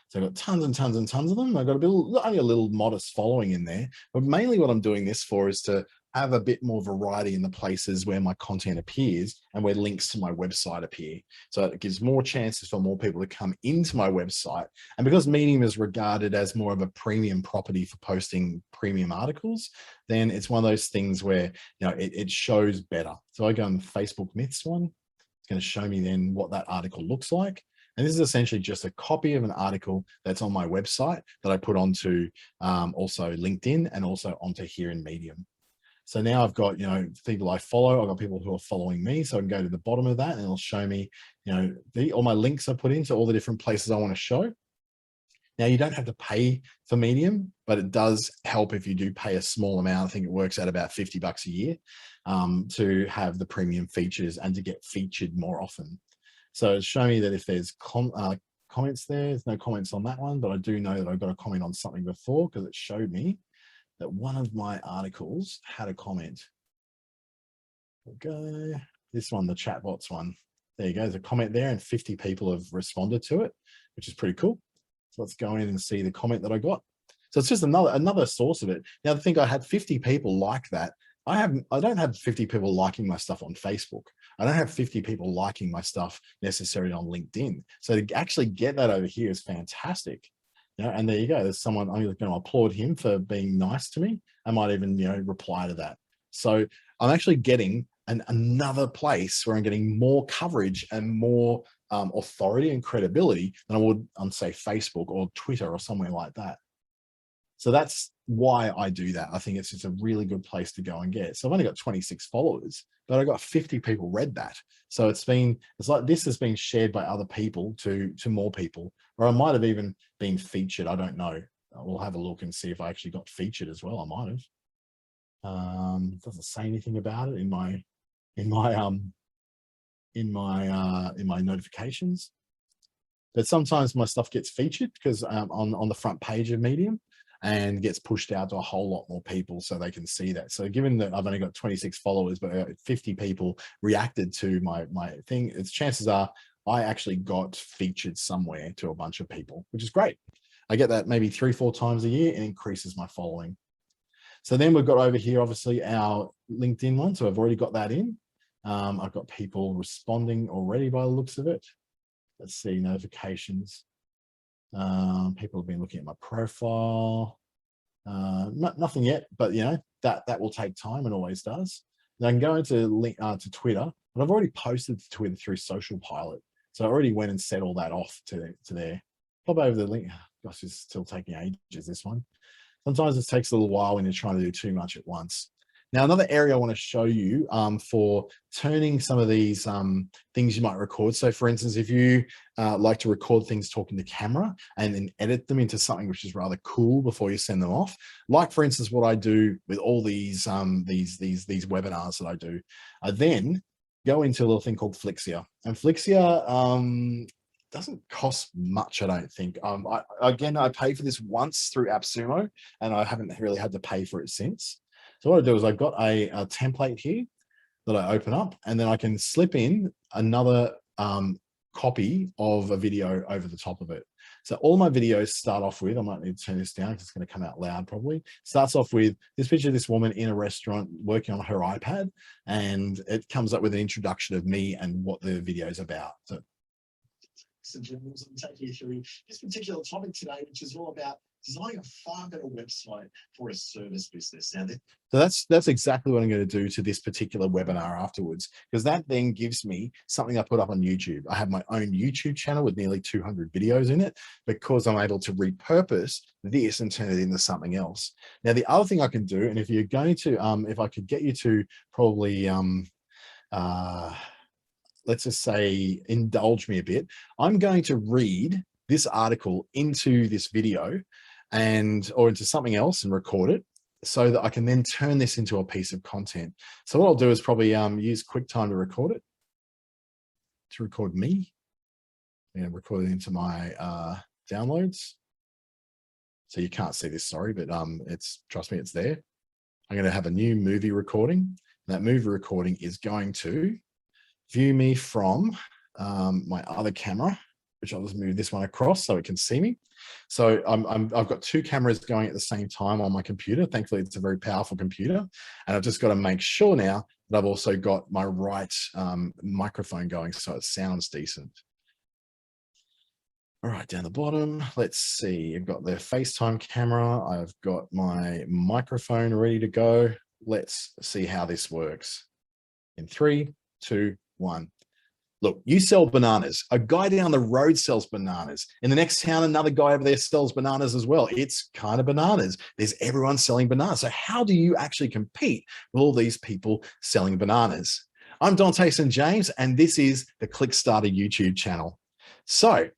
So I've got tons and tons and tons of them. I've got only a little modest following in there, but mainly what I'm doing this for is to have a bit more variety in the places where my content appears and where links to my website appear. So it gives more chances for more people to come into my website. And because Medium is regarded as more of a premium property for posting premium articles, then it's one of those things where, you know, it shows better. So I go on the Facebook Myths one. It's going to show me then what that article looks like. And this is essentially just a copy of an article that's on my website that I put onto also LinkedIn and also onto here in Medium. So now I've got, you know, people I follow. I've got people who are following me. So I can go to the bottom of that and it'll show me, you know, all my links I put into all the different places I want to show. Now, you don't have to pay for Medium, but it does help if you do pay a small amount. I think it works out about $50 a year to have the premium features and to get featured more often. So it's showing me that if there's comments there's no comments on that one, but I do know that I got a comment on something before because it showed me that one of my articles had a comment. There we go. This one, the chatbots one. There you go. There's a comment there and 50 people have responded to it, which is pretty cool. So let's go in and see the comment that I got. So it's just another source of it. Now, the thing, I had 50 people like that. I don't have 50 people liking my stuff on Facebook. I don't have 50 people liking my stuff necessarily on LinkedIn. So to actually get that over here is fantastic. You know, and there you go. There's someone, I'm going to applaud him for being nice to me. I might even, you know, reply to that. So I'm actually getting another place where I'm getting more coverage and more authority and credibility than I would on, say, Facebook or Twitter or somewhere like that. So that's why I do that. I think it's just a really good place to go and get. So I've only got 26 followers, but I got 50 people read that. So it's like this has been shared by other people to more people, or I might have even been featured. I don't know. We'll have a look and see if I actually got featured as well. I might have. It doesn't say anything about it in my notifications. But sometimes my stuff gets featured because on the front page of Medium, and gets pushed out to a whole lot more people so they can see that. So given that I've only got 26 followers, but 50 people reacted to my thing, it's chances are I actually got featured somewhere to a bunch of people, which is great. I get that maybe 3-4 times a year and increases my following. So then we've got over here, obviously, our LinkedIn one. So I've already got that in. I've got people responding already by the looks of it. Let's see, notifications. People have been looking at my profile. Nothing yet, but you know, that will take time and always does. Now I can go into link to Twitter, but I've already posted to Twitter through Social Pilot. So I already went and set all that off to there. Pop over the link. Gosh, it's still taking ages, this one. Sometimes it takes a little while when you're trying to do too much at once. Now, another area I want to show you for turning some of these things you might record. So for instance, if you like to record things talking to camera and then edit them into something which is rather cool before you send them off, like for instance, what I do with all these webinars that I do, I then go into a little thing called Flixia. And Flixia doesn't cost much, I don't think. Again, I paid for this once through AppSumo, and I haven't really had to pay for it since. So what I do is I've got a template here that I open up, and then I can slip in another copy of a video over the top of it. So all my videos start off with, I might need to turn this down because it's going to come out loud probably, starts off with this picture of this woman in a restaurant working on her iPad, and it comes up with an introduction of me and what the video is about. So I'm taking you through this particular topic today, which is all about designing a far better website for a service business. Now, so that's exactly what I'm going to do to this particular webinar afterwards, because that then gives me something I put up on YouTube. I have my own YouTube channel with nearly 200 videos in it, because I'm able to repurpose this and turn it into something else. Now, the other thing I can do, and if you're going to, if I could get you to probably, let's just say, indulge me a bit, I'm going to read this article into this video or into something else and record it so that I can then turn this into a piece of content. So what I'll do is probably use QuickTime to record it, to record me, and record it into my downloads. So you can't see this, sorry, but trust me, it's there. I'm going to have a new movie recording. That movie recording is going to view me from my other camera, which I'll just move this one across so it can see me. So I've got two cameras going at the same time on my computer. Thankfully, it's a very powerful computer. And I've just got to make sure now that I've also got my right microphone going so it sounds decent. All right, down the bottom, let's see. I've got the FaceTime camera. I've got my microphone ready to go. Let's see how this works. In 3, 2, 1. Look, you sell bananas. A guy down the road sells bananas. In the next town, another guy over there sells bananas as well. It's kind of bananas. There's everyone selling bananas. So how do you actually compete with all these people selling bananas? I'm Dante St. James, and this is the Clickstarter YouTube channel. So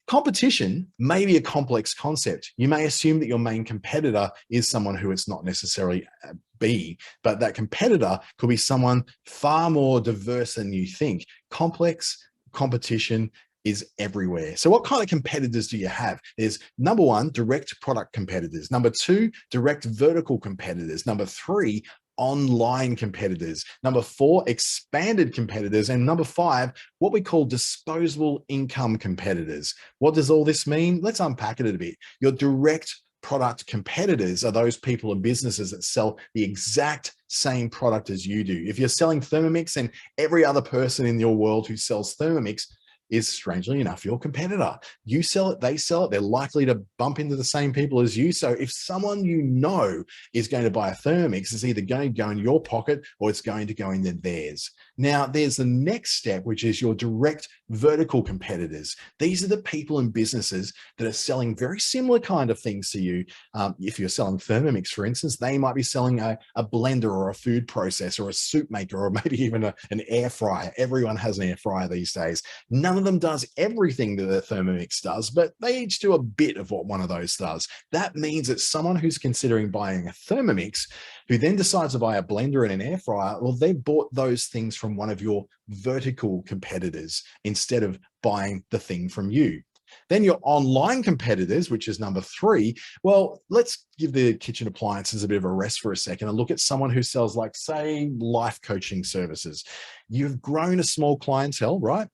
competition may be a complex concept. You may assume that your main competitor is someone who it's not necessarily but that competitor could be someone far more diverse than you think. Complex competition is everywhere. So what kind of competitors do you have? There's number 1, direct product competitors. Number 2, direct vertical competitors. Number 3, online competitors. Number 4, expanded competitors. And number 5, what we call disposable income competitors. What does all this mean? Let's unpack it a bit. Your direct product competitors are those people and businesses that sell the exact same product as you do. If you're selling Thermomix, and every other person in your world who sells Thermomix is, strangely enough, your competitor. You sell it, they sell it, they're likely to bump into the same people as you. So if someone you know is going to buy a Thermomix, it's either going to go in your pocket or it's going to go into theirs. Now, there's the next step, which is your direct vertical competitors. These are the people and businesses that are selling very similar kind of things to you. If you're selling Thermomix, for instance, they might be selling a blender or a food processor or a soup maker, or maybe even an air fryer. Everyone has an air fryer these days. None of them does everything that the Thermomix does, but they each do a bit of what one of those does. That means that someone who's considering buying a Thermomix, who then decides to buy a blender and an air fryer, well, they bought those things from one of your vertical competitors instead of buying the thing from you. Then your online competitors, which is number 3. Well, let's give the kitchen appliances a bit of a rest for a second and look at someone who sells, like, say, life coaching services. You've grown a small clientele, right?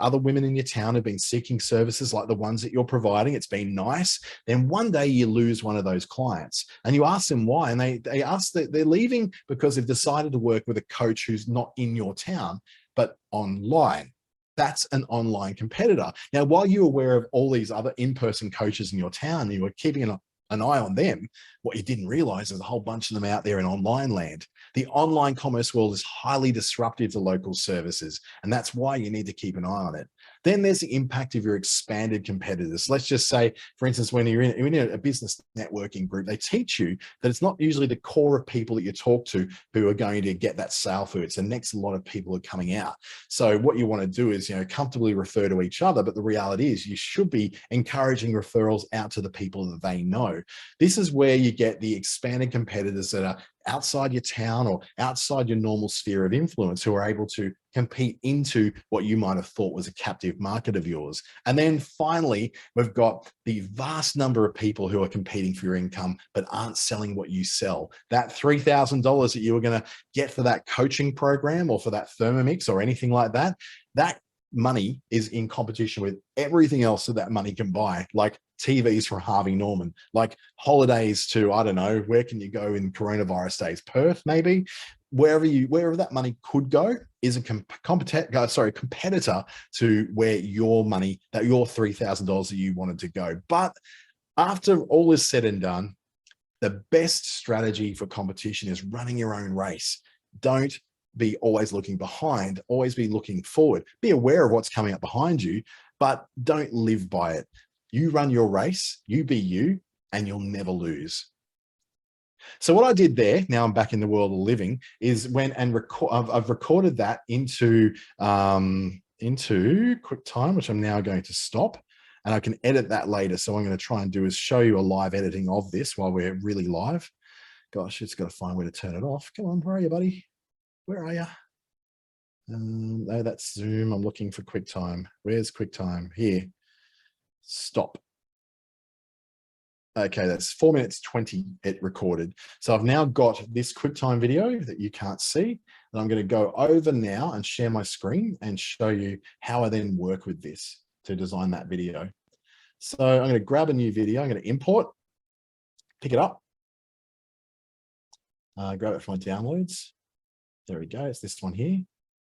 Other women in your town have been seeking services like the ones that you're providing. It's been nice. Then one day you lose one of those clients and you ask them why. And they ask that they're leaving because they've decided to work with a coach who's not in your town, but online. That's an online competitor. Now, while you're aware of all these other in-person coaches in your town, you were keeping an eye on them, what you didn't realize is a whole bunch of them out there in online land. The online commerce world is highly disruptive to local services, and that's why you need to keep an eye on it. Then there's the impact of your expanded competitors. Let's just say, for instance, when you're in a business networking group, they teach you that it's not usually the core of people that you talk to who are going to get that sale for you. It's the next lot of people are coming out. So what you want to do is, comfortably refer to each other. But the reality is you should be encouraging referrals out to the people that they know. This is where you get the expanded competitors that are outside your town or outside your normal sphere of influence, who are able to compete into what you might have thought was a captive market of yours. And then finally, we've got the vast number of people who are competing for your income, but aren't selling what you sell. That $3,000 that you were going to get for that coaching program or for that Thermomix or anything like that, that money is in competition with everything else that money can buy, like TVs from Harvey Norman, like holidays to, I don't know, where can you go in coronavirus days? Perth, maybe. Wherever that money could go is a competitor to where your money, that your $3,000 that you wanted to go. But after all is said and done, the best strategy for competition is running your own race. Don't be always looking behind, always be looking forward. Be aware of what's coming up behind you, but don't live by it. You run your race, you be you, and you'll never lose. So what I did there, now I'm back in the world of living, is I've recorded that into QuickTime, which I'm now going to stop, and I can edit that later. So what I'm going to try and do is show you a live editing of this while we're really live. Gosh, it's got to find where to turn it off. Come on, where are you, buddy? Where are you? No, that's Zoom. I'm looking for QuickTime. Where's QuickTime? Here. Stop. Okay, that's 4 minutes 20 it recorded. So I've now got this QuickTime video that you can't see. And I'm going to go over now and share my screen and show you how I then work with this to design that video. So I'm going to grab a new video. I'm going to import, pick it up, grab it from my downloads. There we go. It's this one here.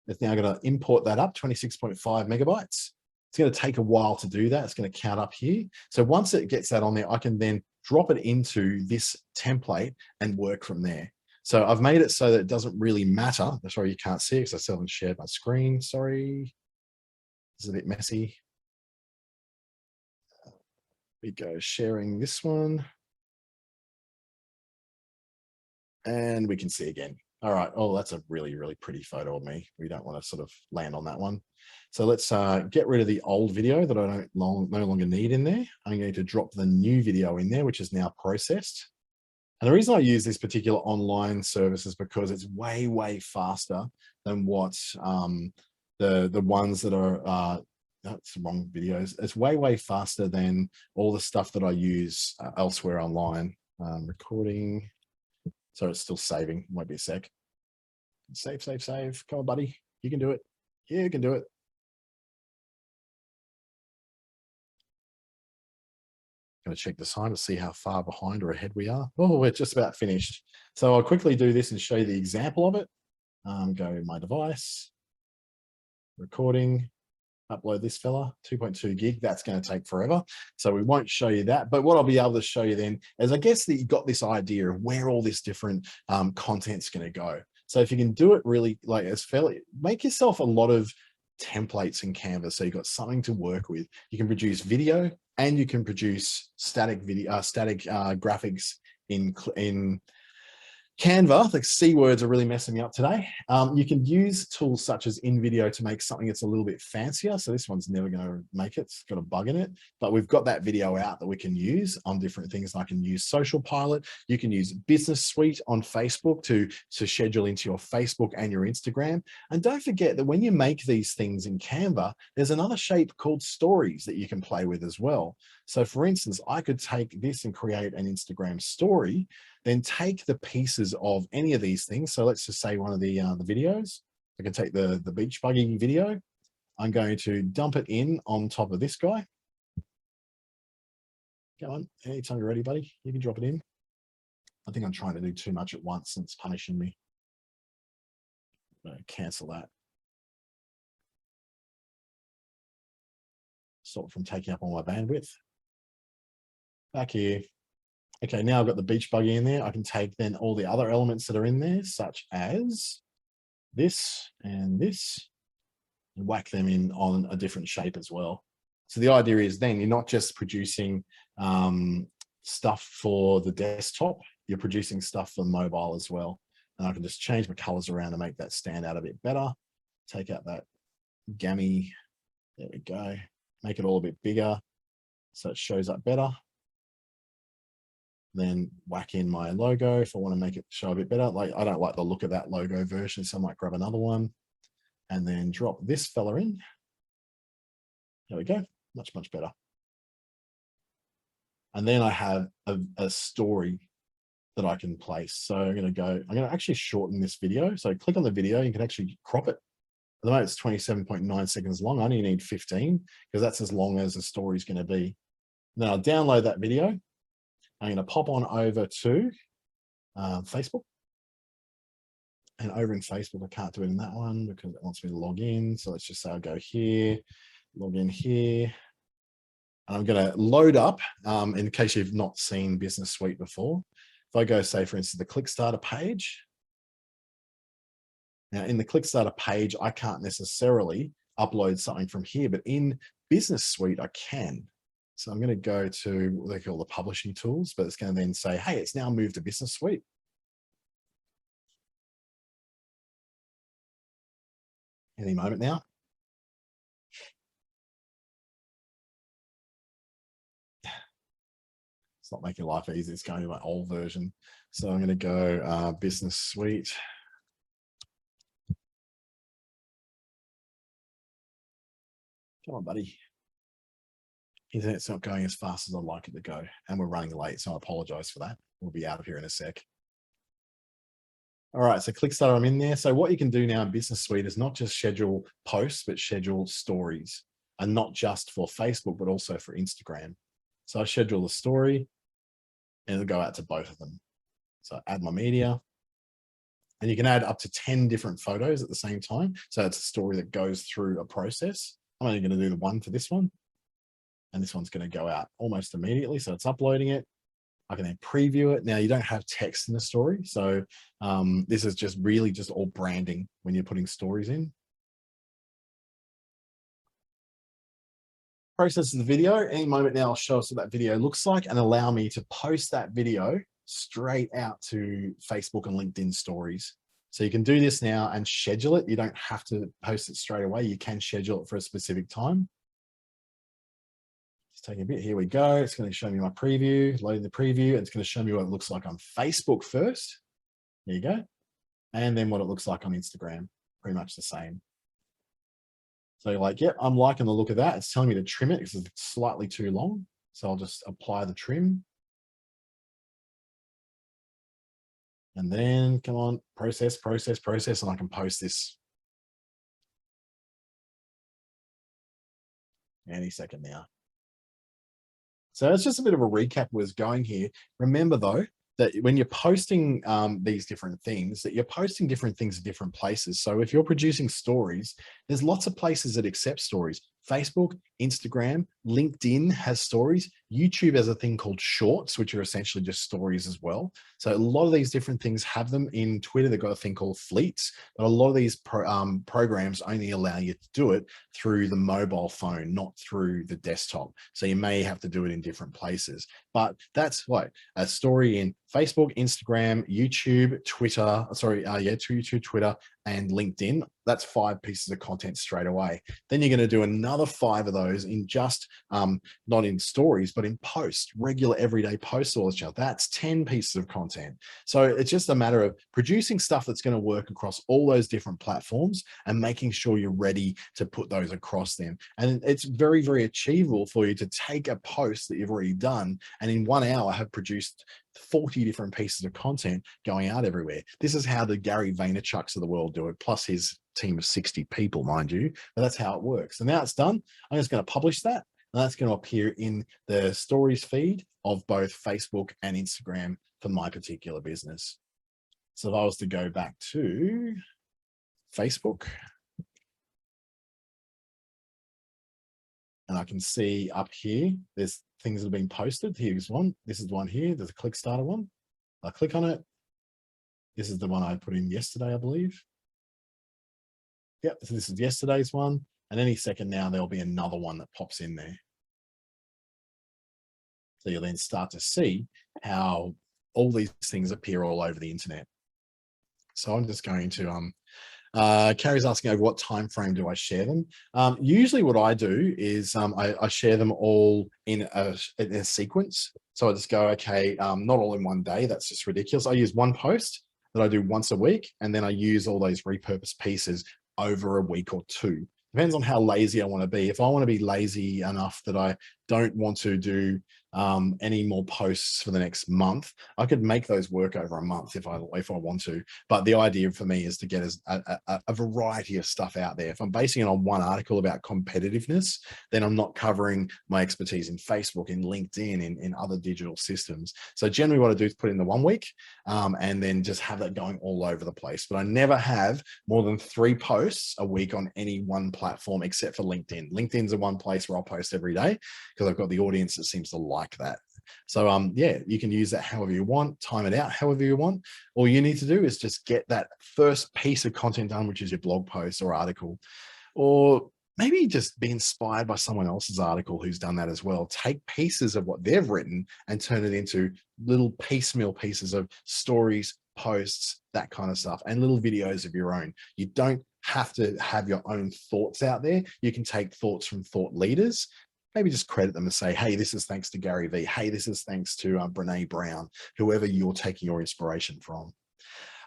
It's now going to import that up, 26.5 megabytes. It's going to take a while to do that. It's going to count up here. So once it gets that on there, I can then drop it into this template and work from there. So I've made it so that it doesn't really matter. Sorry, you can't see it because I still haven't shared my screen. Sorry. This is a bit messy. We go sharing this one. And we can see again. All right. Oh, that's a really, really pretty photo of me. We don't want to sort of land on that one. So let's get rid of the old video that I no longer need in there. I'm going to drop the new video in there, which is now processed. And the reason I use this particular online service is because it's way, way faster than what the ones that are, that's the wrong videos. It's way, way faster than all the stuff that I use elsewhere online. Recording. So it's still saving. Might be a sec. Save, save, save. Come on, buddy. You can do it. You can do it. Going to check the time to see how far behind or ahead we are. Oh, we're just about finished. So I'll quickly do this and show you the example of it. Go to my device, recording, upload this fella, 2.2 gig. That's going to take forever. So we won't show you that. But what I'll be able to show you then is, I guess, that you got this idea of where all this different content's going to go. So if you can do it really, like, as fairly, make yourself a lot of templates in Canva, so you've got something to work with. You can produce video and you can produce static video, graphics in Canva. The C words are really messing me up today. You can use tools such as InVideo to make something that's a little bit fancier. So this one's never going to make it. It's got a bug in it, but we've got that video out that we can use on different things. I can use Social Pilot. You can use Business Suite on Facebook to schedule into your Facebook and your Instagram. And don't forget that when you make these things in Canva, there's another shape called stories that you can play with as well. So for instance, I could take this and create an Instagram story, then take the pieces of any of these things. So let's just say one of the videos. I can take the beach buggy video. I'm going to dump it in on top of this guy. Come on, anytime you're ready, buddy, you can drop it in. I think I'm trying to do too much at once and it's punishing me. I'm going to cancel that. stop it from taking up all my bandwidth. Back here. Okay, now I've got the beach buggy in there. I can take then all the other elements that are in there, such as this and this, and whack them in on a different shape as well. So the idea is then you're not just producing stuff for the desktop, you're producing stuff for mobile as well. And I can just change my colors around to make that stand out a bit better. Take out that gammy. There we go. Make it all a bit bigger so it shows up better. Then whack in my logo if I want to make it show a bit better. Like, I don't like the look of that logo version, so I might grab another one and then drop this fella in. There we go. Much, much better. And then I have a story that I can place. So I'm going to actually shorten this video. So click on the video, you can actually crop it. At the moment, it's 27.9 seconds long. I only need 15 because that's as long as the story is going to be. Then I'll download that video. I'm going to pop on over to Facebook. And over in Facebook, I can't do it in that one because it wants me to log in. So let's just say I'll go here, log in here. And I'm going to load up, in case you've not seen Business Suite before. If I go, say, for instance, the Click Starter page. Now, in the Click Starter page, I can't necessarily upload something from here, but in Business Suite, I can. So I'm going to go to what they call the publishing tools, but it's going to then say, hey, it's now moved to Business Suite. Any moment now. It's not making life easy. It's going to my old version. So I'm going to go Business Suite. Come on, buddy. Internet's not going as fast as I'd like it to go, and we're running late, so I apologize for that. We'll be out of here in a sec. All right, so Click Starter, I'm in there. So what you can do now in Business Suite is not just schedule posts, but schedule stories, and not just for Facebook, but also for Instagram. So I schedule the story, and it'll go out to both of them. So I add my media, and you can add up to 10 different photos at the same time. So it's a story that goes through a process. I'm only going to do the one for this one. And this one's going to go out almost immediately. So it's uploading it. I can then preview it. Now you don't have text in the story. So this is just really just all branding when you're putting stories in. Process the video. Any moment now I'll show us what that video looks like and allow me to post that video straight out to Facebook and LinkedIn stories. So you can do this now and schedule it. You don't have to post it straight away. You can schedule it for a specific time. Taking a bit, here we go. It's going to show me my preview, loading the preview, and it's going to show me what it looks like on Facebook first. There you go. And then what it looks like on Instagram, pretty much the same. So you're like, yep, I'm liking the look of that. It's telling me to trim it because it's slightly too long. So I'll just apply the trim. And then come on, process, process, process, and I can post this any second now. So it's just a bit of a recap was going here. Remember though, that when you're posting these different things, that you're posting different things at different places. So if you're producing stories, there's lots of places that accept stories. Facebook, Instagram, LinkedIn has stories. YouTube has a thing called Shorts, which are essentially just stories as well. So a lot of these different things have them. In Twitter, they've got a thing called Fleets, but a lot of these programs only allow you to do it through the mobile phone, not through the desktop. So you may have to do it in different places, but that's what a story in Facebook, Instagram, YouTube, Twitter, YouTube, Twitter, and LinkedIn. That's 5 pieces of content straight away. Then you're going to do another 5 of those in just, not in stories, but in posts, regular everyday posts all each other. That's 10 pieces of content. So it's just a matter of producing stuff that's going to work across all those different platforms and making sure you're ready to put those across them. And it's very, very achievable for you to take a post that you've already done and in 1 hour have produced 40 different pieces of content going out everywhere. This is how the Gary Vaynerchuks of the world do it, plus his team of 60 people, mind you, but that's how it works. And now it's done. I'm just going to publish that, and that's going to appear in the stories feed of both Facebook and Instagram for my particular business. So if I was to go back to Facebook, and I can see up here, there's things that have been posted. Here's one. This is one here. There's a click starter one. I click on it. This is the one I put in yesterday, I believe. Yep, so this is yesterday's one. And any second now, there'll be another one that pops in there. So you'll then start to see how all these things appear all over the internet. So I'm just going to, Carrie's asking over what time frame do I share them. Usually what I do is I share them all in a sequence. So I just go, okay, not all in one day. That's just ridiculous. I use one post that I do once a week, and then I use all those repurposed pieces over a week or two. Depends on how lazy I want to be. If I want to be lazy enough that I don't want to do any more posts for the next month, I could make those work over a month if I want to. But the idea for me is to get a variety of stuff out there. If I'm basing it on one article about competitiveness, then I'm not covering my expertise in Facebook, in LinkedIn, in other digital systems. So generally what I do is put in the 1 week and then just have that going all over the place. But I never have more than 3 posts a week on any one platform except for LinkedIn. LinkedIn's the one place where I'll post every day because I've got the audience that seems to like that. So yeah, you can use that however you want, time it out however you want. All you need to do is just get that first piece of content done, which is your blog post or article, or maybe just be inspired by someone else's article who's done that as well. Take pieces of what they've written and turn it into little piecemeal pieces of stories, posts, that kind of stuff, and little videos of your own. You don't have to have your own thoughts out there. You can take thoughts from thought leaders, maybe just credit them and say, hey, this is thanks to Gary Vee. Hey, this is thanks to Brene Brown, whoever you're taking your inspiration from.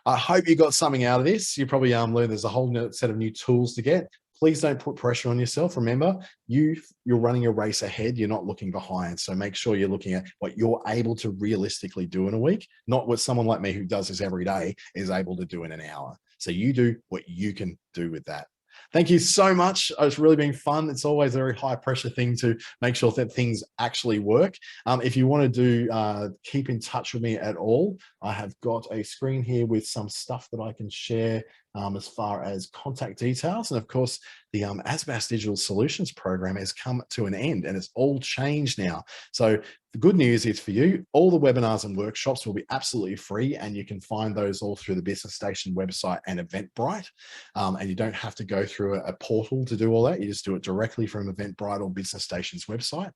I hope you got something out of this. You probably learned there's a whole set of new tools to get. Please don't put pressure on yourself. Remember, you're running a race ahead. You're not looking behind. So make sure you're looking at what you're able to realistically do in a week, not what someone like me who does this every day is able to do in an hour. So you do what you can do with that. Thank you so much. It's really been fun. It's always a very high pressure thing to make sure that things actually work. If you want to keep in touch with me at all, I have got a screen here with some stuff that I can share as far as contact details. And of course, the ASBAS Digital Solutions Program has come to an end and it's all changed now. So the good news is for you, all the webinars and workshops will be absolutely free, and you can find those all through the Business Station website and Eventbrite. And you don't have to go through a portal to do all that. You just do it directly from Eventbrite or Business Station's website.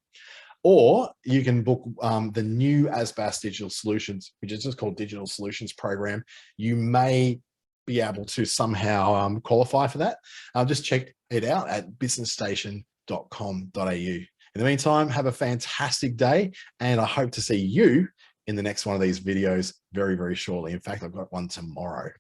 Or you can book the new ASBAS Digital Solutions, which is just called Digital Solutions Program. You may be able to somehow qualify for that. Just check it out at businessstation.com.au. In the meantime, have a fantastic day, and I hope to see you in the next one of these videos very, very shortly. In fact, I've got one tomorrow.